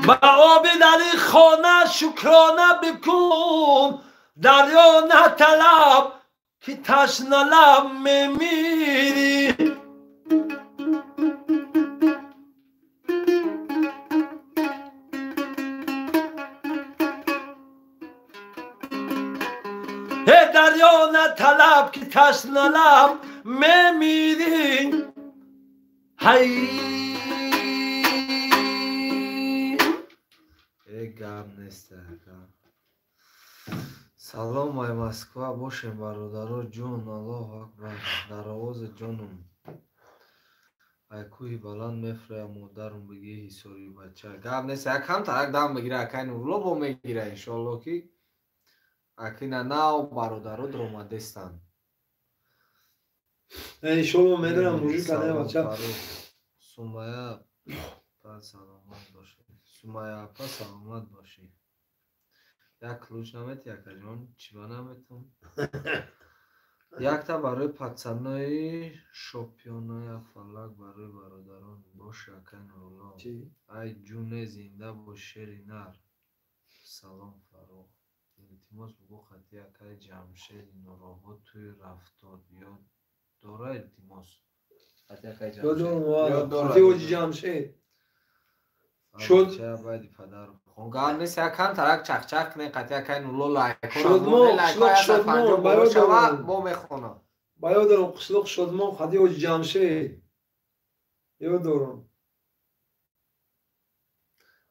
با آب در خانه شکرانه بکن دریا نه طلب که تشنه لب میمیری ای دریا نه طلب که تشنه لب میمیری هی گم نیست سلام ای مسکو باشیم برادرها جون الله اکبر در آواز جانم ای کوی بلند میفره مادرم بگی حسابی بچه گم نیست یک هم ترک دم بگیره اکین اولو با میگیره انشالله که اکین ناو برادرها درامدستن انشالله میدونم موجود کنه بچه سومایه پس سلامت باشی سومایه پس سلامت باشی یک کلوچ نمیت یک جان چی نمیتم یک تا برای پتسنای شاپیونای فلک برای برادران باشه کن رولا ای جون زنده با شیر نر سلام فرو التماس بگو خطی اکای جمشید نورابط توی رفتار یا داره التماس خطی اکای جمشید خطی اوجی جمشید شد چه باید پدر خونگار نیست یکم ترک چک چک نه قطعه که نولو لایک شد مو با میخونم باید دارم قسلق شد مو خطی اوجی جمشید یاد دارم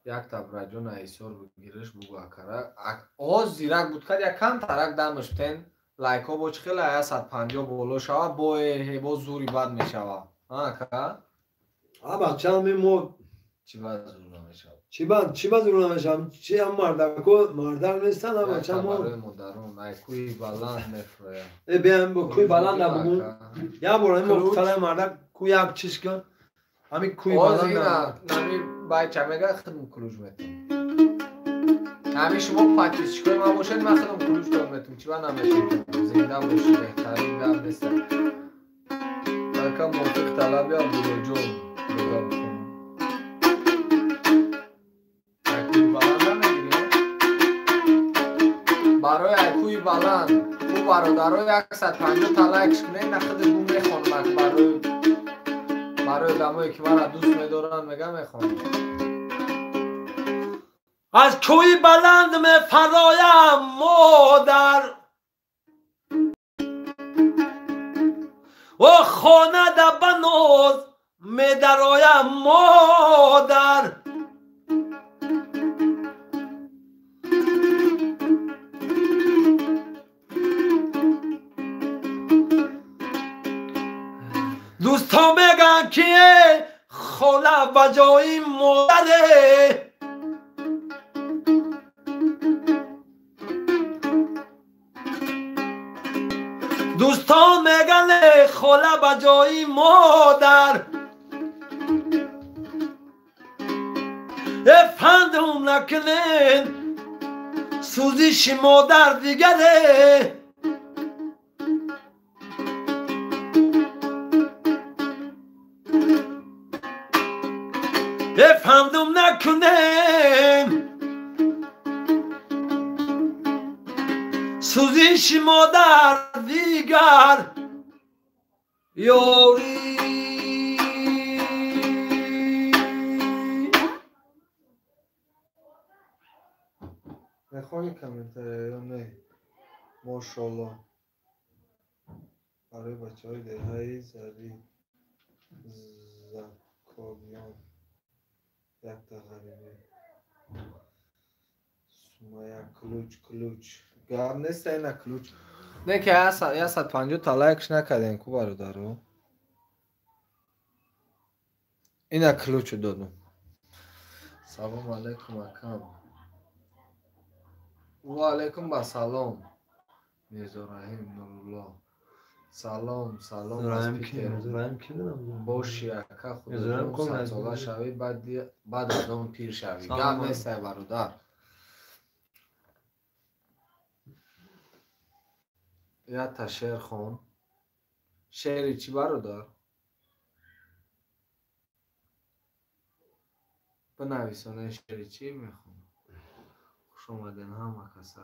یک تبرجون ایسور بگیرش بگو اکره آز زیرک بود که یکم ترک دمش بتین لایک ها باچ خیلی 150 بولو شوه با زوری بد میشوه ها که بچه هم این چی باید زور نمیشم چی باید زور نمیشم چی هم مردک نیستن هم بچه هم برای مدرون ای کوی بلند نفره ای بیایم با کوی بلند نبگون یا برای این مختلف مردک کوی یک چیز کن همین کوی بلند نبگون نمی باید چمگه خدم کلوش میتون همین شما پاتیش کنیم ما باشد من خدم کلوش دار میتون چی باید نمیشیم زنده باشی بهترین دم نیستن بلکه موفق طلبی ها بودو جون بگم کنم برای ایکوی بلند او برادرای 150 تلکش کنه نخد بوم میخونم برای دمایی که من دوست میدارن میگم میخونم از کوی بلند میفرایم مادر و خانه دبنوز میدرایم مادر دوستا میگن که خاله و جای مادره دوستان میگن خاله و جای مادر افندم نکنین سوزش مادر دیگره افندم نکنین سوزش مادر دیگر یاری میخوانی کامنتر یا نه ماشاءالله برای بچه های دهه‌ای زری زکاریان یک تا غریبه سومایه کلوچ گرم نیست اینه کلوچ نه که 150 تا لایکش نکردین کو برادرو اینه کلوچ دادم سلام علیکم اکم و علیکم با سلام میرزا رحیم نورالله سلام از پیتر باشی اکا خدا 100 ساله شوی بعد آدم پیر شوی گم نیست برادر یا تا شعر خون شعری چی برادر بنویسونه شعری چی میخون خوش اومدین همه کسا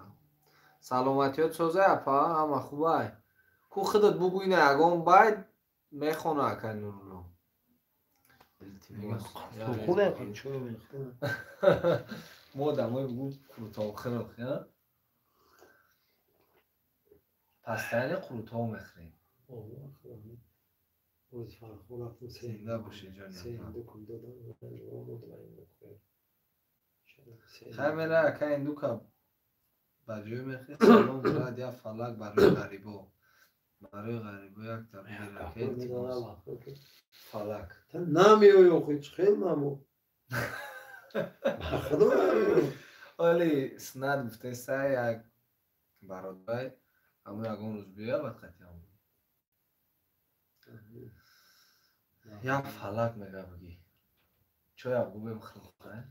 سلامتیات سوزه اپا همه خوبه کو خودت بگوی نه اگام باید میخونه اکا نورالله خونه کن چرا میخونه ما دمای بگو کروتاو خیلی پستانی کروتاو میخریم زنده باشه جانی خیلی میره اکا اندو که بجای میخریم سلام مراد یا فلک برای غریبا یک تبدیل فلک نمیوی خود خیلی ممو ولی سند گفته سه یک برادر همون یکون روز بیا باید خطی همون یک فلک میگه بگی چوی ابگو بیم خلقه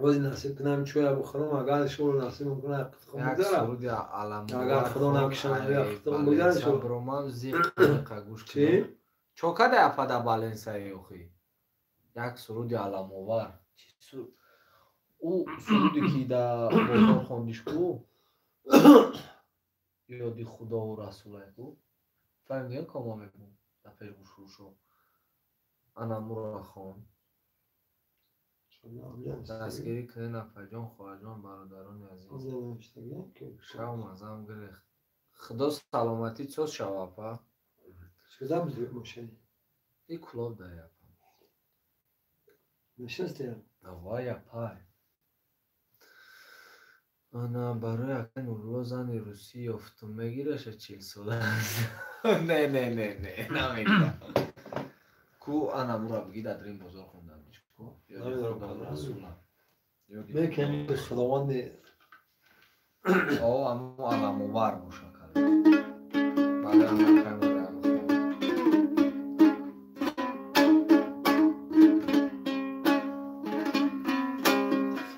ولی نصیب کنم چوی ابو خرم اگر شور نصیب میکنه یک سرود علم اگر خدا نکشن یا خدا بگرد شو برومان زیق کنه گوش کنه چوکه ده اپا ده بالنسه ایوخی یک سرود علم آور او سرودی که ده بازار خوندیش کو یادی خدا و رسوله کو فهمیدین کاما میگون ده پیش بشوشو انا مرا خون دستگیری کنه نفجان خواهجان برادران عزیز شو مزم گرخت خدا سلامتی چوز شو اپا شده بزرگ موشه ای کلاب ده اپا نشسته وای اپا انا برای اکن نورالله زن روسی یافتم میگیرش 40 ساله نه نمیگیرم کو انا مرا بگی در این بازار خوندم کو یادی خدا رسوله میکنی به خداوند او امو علم آور باشه بله انا کامره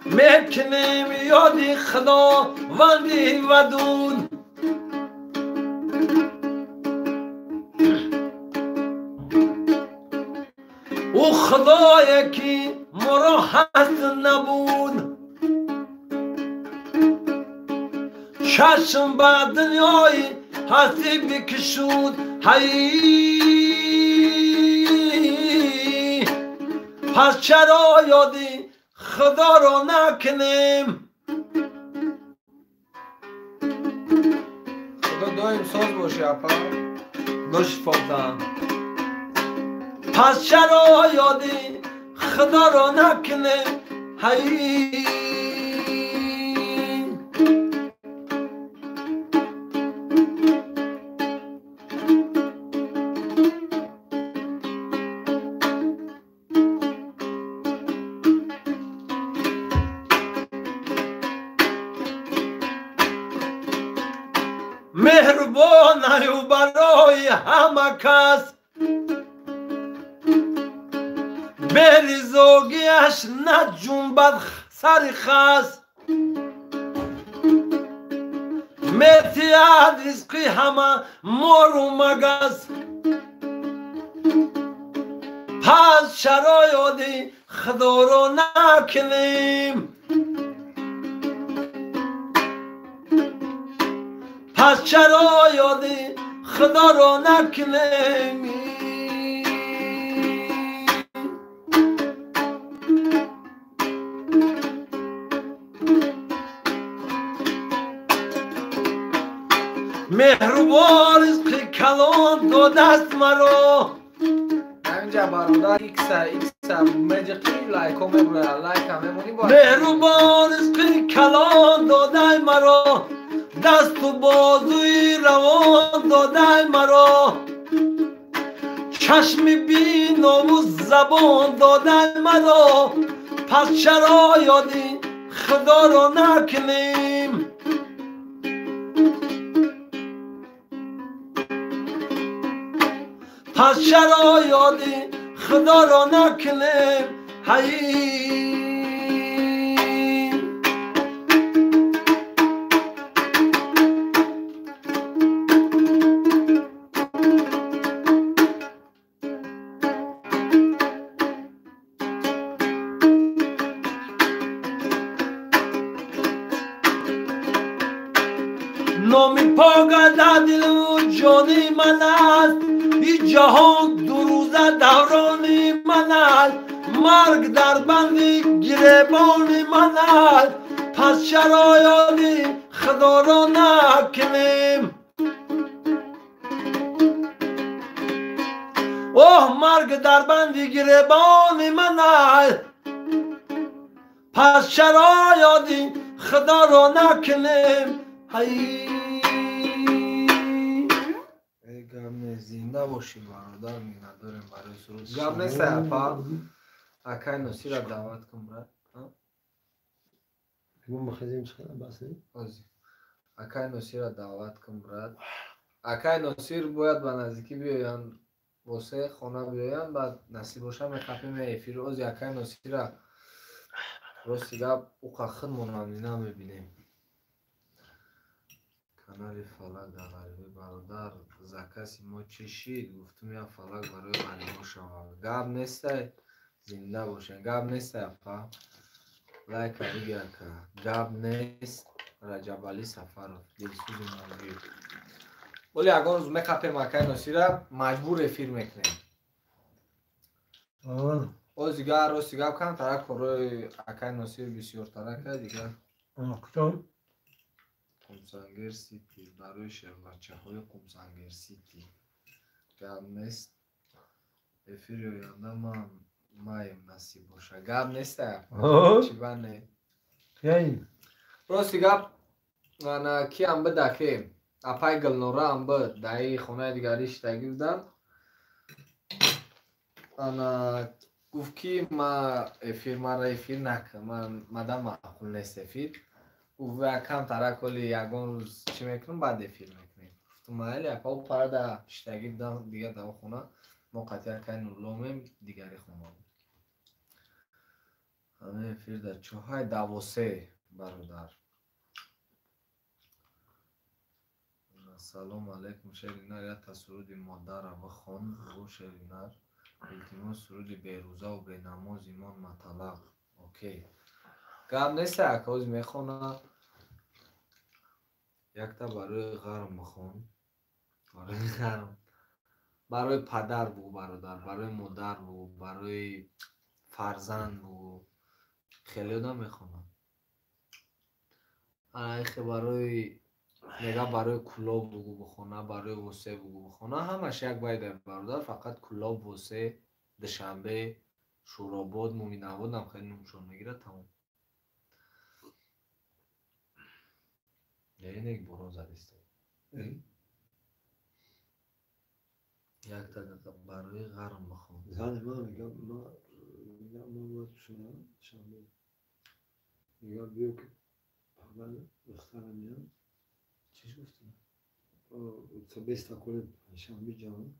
میکنیم یادی خداوندی ودود او خدایی که مرا هست نبود چشم به دنیای هستی بکشود هی پس چرا یادی خدا را نکنیم خدا دایم ساز باشه اپا گوش فاطم پس چرا یادی خدا را نکنیم هی مهربان و برای همه کس بری زوگیش نجنبد سر خس متیاد رزقی همه مور و مگس پس چرا یادی خدا رو نکنیم پس چرا یادی خدا را نکنیم مهربان رزق کلان داده است مرا همینجا برادر ایکس مجقی لایک هم لایک هم میمونی باید مهربان رزق کلان داده مرا دست و بازوی روان داده مرا چشم بینام و زبان داده مرا پس چرا یادی خدا را نکنیم پس چرا یادی خدا را نکنیم هی نامی پاگرد دل و جانی من است این جهان دو روزه دورانی من است مرگ در بند گریبان من است پس چرا یادی خدا را نکنیم اوه مرگ در بند گریبان من است پس چرا یادی خدا را نکنیم هی گم زنده باشیم برادر می نداریم برای سروز گم نیست اپا اکای نوسی را دعوت کن برد بگم بخیزیم چقدر بس نیم اکای نوسی را دعوت کن برد اکای نوسی باید به نزدیکی بیاین واسه خانه بیاین بعد نصیب باشه میخوابیم افیر اوزی اکای نوسی را راستی گب او خخن منامینه میبینیم کانال فلک در غریبه برادر زکسی ما چشید گفتم یا فلک برای غریبه شما گب نیسته زنده باشن گب نیسته اپا لایک دیگه که گب نیست رجب علی سفرов دلسوز موجود ولی اگر روز میخوابیم اکای نوسی را مجبور افیر میکنیم او زیگه رو سیگه کن ترک روی اکای نوسی بسیار ترکه دیگه کتاب قمسانگر سیتی برای بچه های قمسانگر سیتی گم نیست افیر یاینده من مایم نصیب باشه گم نیسته چی بانه خیلی راستی گپ انا کی هم بده که اپای گلنوره هم بد دایی خونه دیگریش تگیردم انا گفت که ما افیر ما را افیر نکن من مدام معقول نیست افیر و کم ترک کلی یگان روز چی میکنم بعد افیر میکنیم تو محلی اپا و پاره دا شتگیر دم دیگه دم خونه ما قطعه کنیم لومیم دیگری خونه همه افیر در چوهای دواسه برادر سلام علیکم شرینر یا تسرود مادر را بخون رو شرینر التماس سرود بیروزه و به نماز ایمان مطلق اوکی گم نیست اکاوز میخونه یک تا برای غرم بخون برای غرم برای پدر بگو برادر برای مادر بگو برای فرزند بگو خیلی آدم میخونه ایخه برای میگه برای کلاب بگو بخونه برای وسه بگو بخونه همش یک باید برادر فقط کلاب وسه دشنبه شوراباد مومین آباد هم خیلی نمشون میگیره تمام یعنی یک برون زدیسته یک تا برای غرم بخون زن من میگم ما باید شنبه میگم بیو که اول دخترم میام چیش گفتی؟ تا بیستا کنیم شنبه جان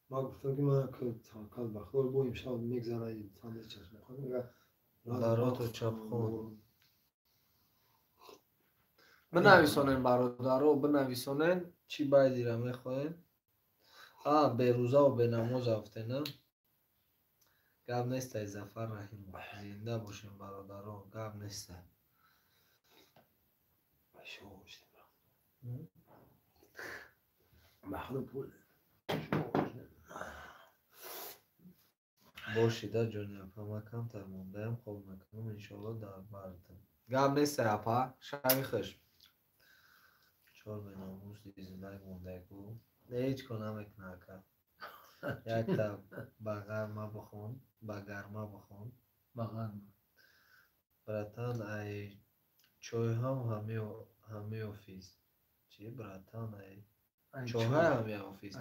ما گفتم که من کل بخور بو امشب میگذره تانده چشم خواهد میگه دارات و چپخون بنویسونن برادر رو بنویسونن چی باید را میخواین به روزه و به نماز افته نه گم نیسته زفر رحیم زنده باشیم برادر رو گم نیسته بحر پول باشیده جانی اپا ما کمتر موندهیم خوب نکنم انشالله در بردم گم نیست اپا شبی خوش چهار به ناموس دیزنک مونده کو نه هیچ کنم اک نکرد یک تا بگرما بخون براتان ای چوی هم همه آفیس چیه براتان ای چوی همه آفیس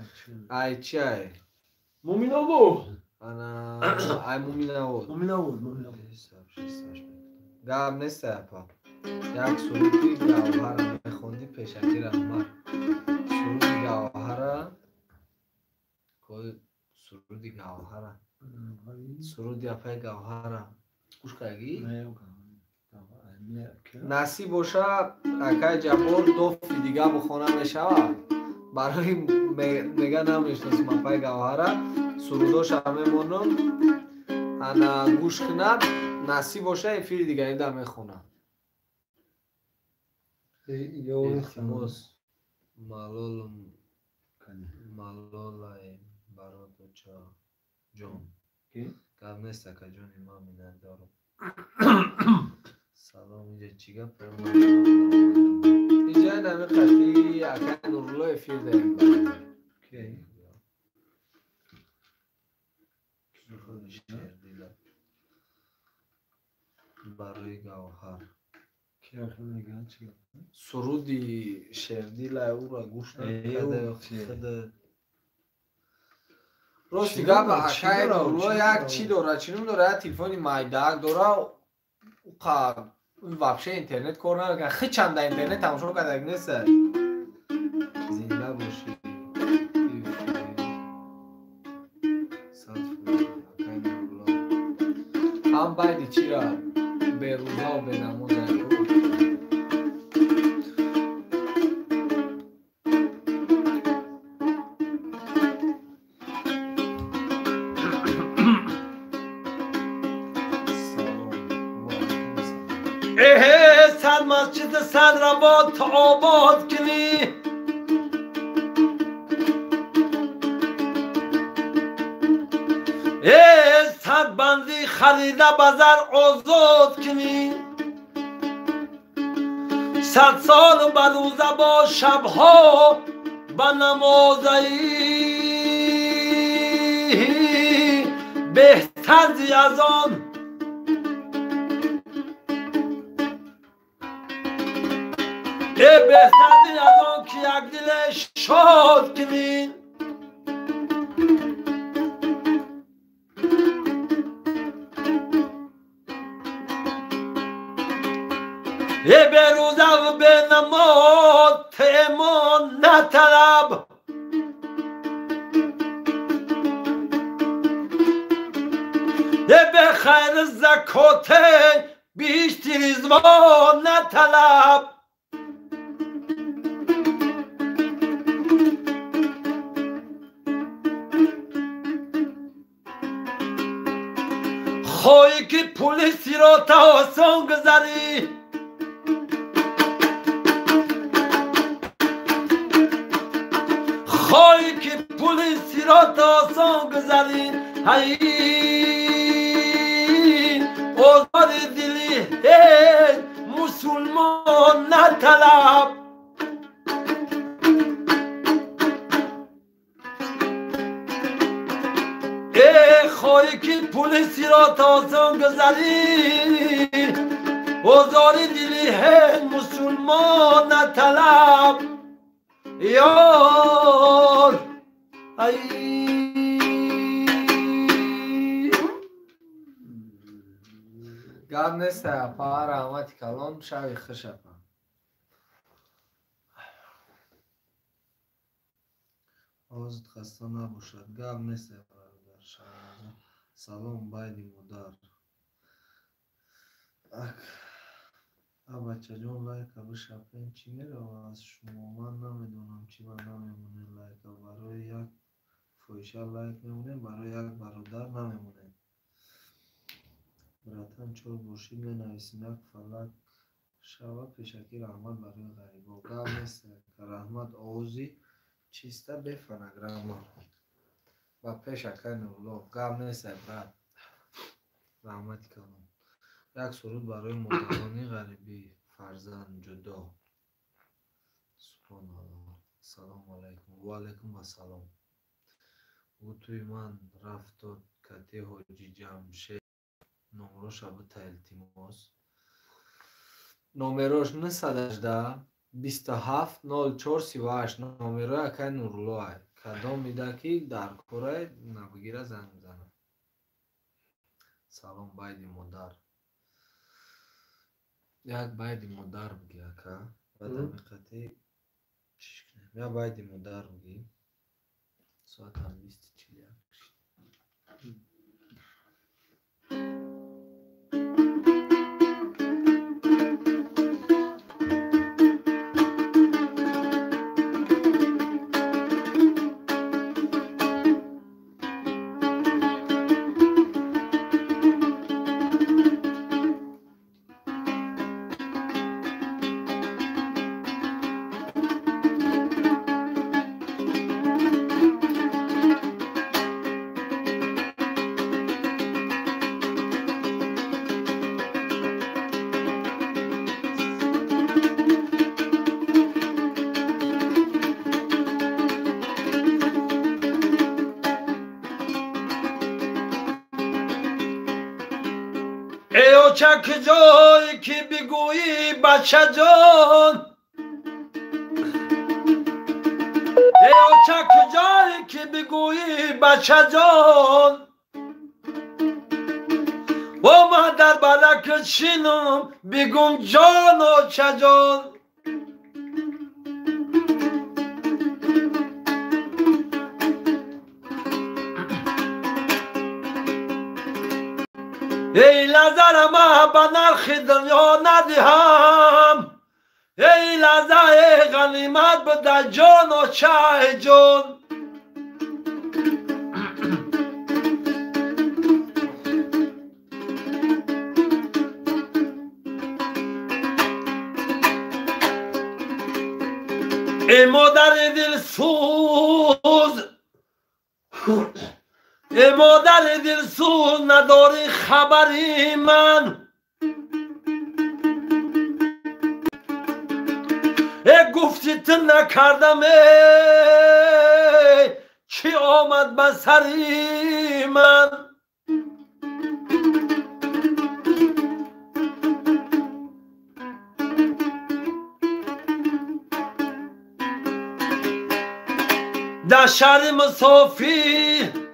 ای چی ای مومین بود انا ای مومین بود مومین گم نیست اپا یک سرودی گوهر میخوندی پیشکی رحمت سرودی گوهر کوی سرودی گوهر سرودی اپای گوهر گوش کردی نصیب باشه اکای جبور دو فی دیگه بخونه میشود برای میگه نمیشناسم اپای گوهر سروداش همه مونم انا گوش کنم نصیب باشه فی دیگه ایده میخونه التماس ملال برات چا جان گم نیست که جانی ما مینه دارم سلام اینجا چی گپ اینجا نمی قطعی اکن نورلوی فیل داریم برای گوهر سرودی شردیل او را گوش نکرده خود راستی گپ اکای نورلو یک چی داره چی نمیداره تلفنی مایدک داره وابشه اینترنت کار نمیکنه خیلی چند اینترنت تماشا کرده نیست زنده باشی هم باید چی را به روزا و به نماز صد مسجد صد رباد تا آباد کنی صد بندی خریده بزر آزاد کنی صد سال به روزه با شبها به نمازی بهتر زی از آن بهتر از آن که یک دل شاد کنی به روزه و به نماز تیمان نطلب به خیر زکات بیشتر ریزوان نطلب خواهی که پولیسی را تا آسان گذاری خواهی که پولیسی را تا آسان گذاری آزار دلی مسلمان نطلب خواهی که پولیسی را تا آسان گذاری آزار دلی مسلمان نطلب یار گم نیست اپا رحمتی کلان شوی خوش اپا آزد خسته نباشد گم نیست برادر شهرازه سلام باید مدار بچه جون لایک بشپین چی میره از شما من نمیدونم چی من نمیمونه لایک برای یک فویشه لایک میمونه برای یک برادر نمیمونه براتن چور باشید می نویسیم یک فلک شود پیشکی رحمت برای غریبا گم نیست که رحمت آوزی چیسته به فنگرام و پیش اکن اولو گم نیست برد رحمت کنم. یک سرود برای مادران غریبی فرزند جدا. سبحان الله. سلام علیکم و علیکم السلام. او توی من رفت و کتی حاجی جمشید نمروش به التماس نمروش 918 27 0438 نمره اکای نورلوه کدام میده که در کره نبگیره زنگ زنه. سلام باید مادر یک باید مادر بگی اکا بعد همیقتی چیش کنیم یا باید مادر بگی ساعت هم 20:41 چک جایی که بگویی بچه جان ای چک جایی که بگویی بچه جان و من در بلک چینم بگم جان و چه جان ای لذر ما به نرخ دنیا ندهم ای لذر غنیمت بده جان و چه جان ای مادر دل سوز ای مادر دل سوز نداری خبری من ای گفتی تو نکردم ای چی آمد به سری من در شهر مسافر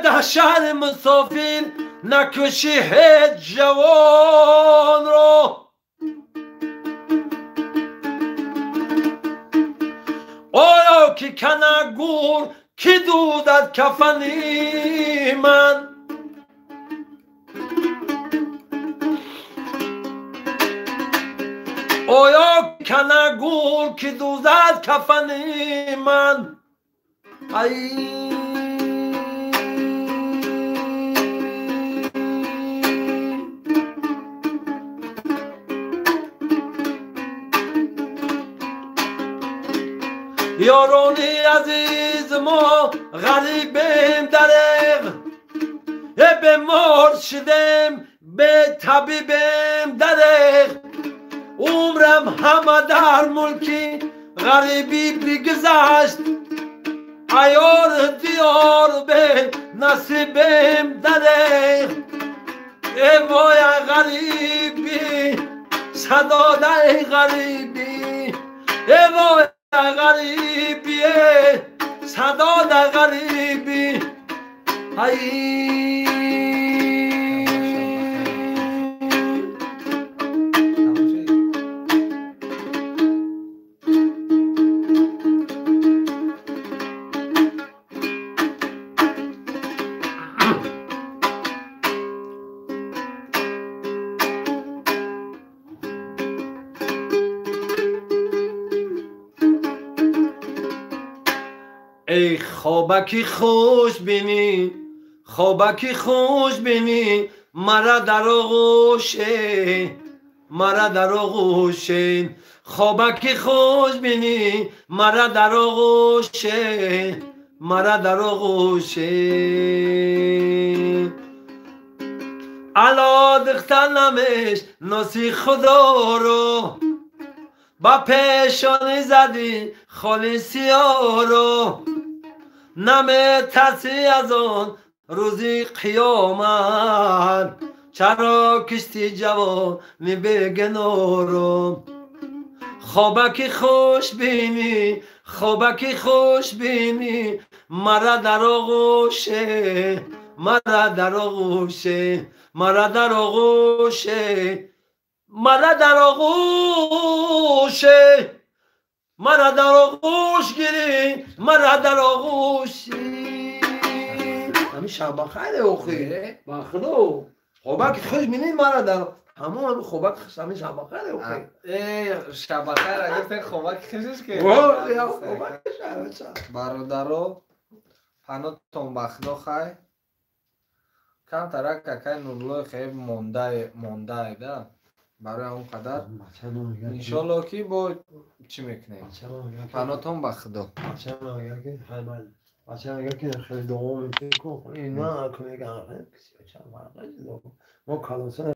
در شهر مسافر نکشی هیچ جوان رو آیا که کنه گور کی دودد کفنی من آیا کنه گور کی دودد کفنی من ای یارانی عزیز ما غریبیم دریغ به مرشدیم به طبیبیم دریغ عمرم همه در ملکی غریبی بگذشت ایار دیار به نصیبیم دریغ ای وای غریبی صدای غریبی ای وای غریبی صدا در غریبی ای خوابکی خوش بینی خوابکی خوش بینی مرا در آغوش مرا در آغوشین خوابکی خوش بینی مرا در آغوشین مرا در آغوشین علا دختنمش ناسی خدا رو با پیشانی زدی خالی سیاه رو نمی ترسی از آن روزی قیامت چرا کشتی جوانی بگناه رو خوابکی خوش بینی خوابکی خوش بینی مرا در آغوشه مرا در آغوشه مرا در آغوشه مرا در آغوشه مرا در آغوش گیری مرا در آغوشی همین شب خیلی اوخی بخدو خوابک خوش بینی مرا در همون خوابک همین شب خیلی اوخی شب خیر اگر فکر خوابک خوشش که برادرو پناتون بخدا خی کم ترک ککای نورلوی خیلی مونده ایده برای اون قدر انشالله که با چی میکنیم پناتون بخدا بچه میگه که خیلی دوم میکنه اینا کنه که ما کلاسه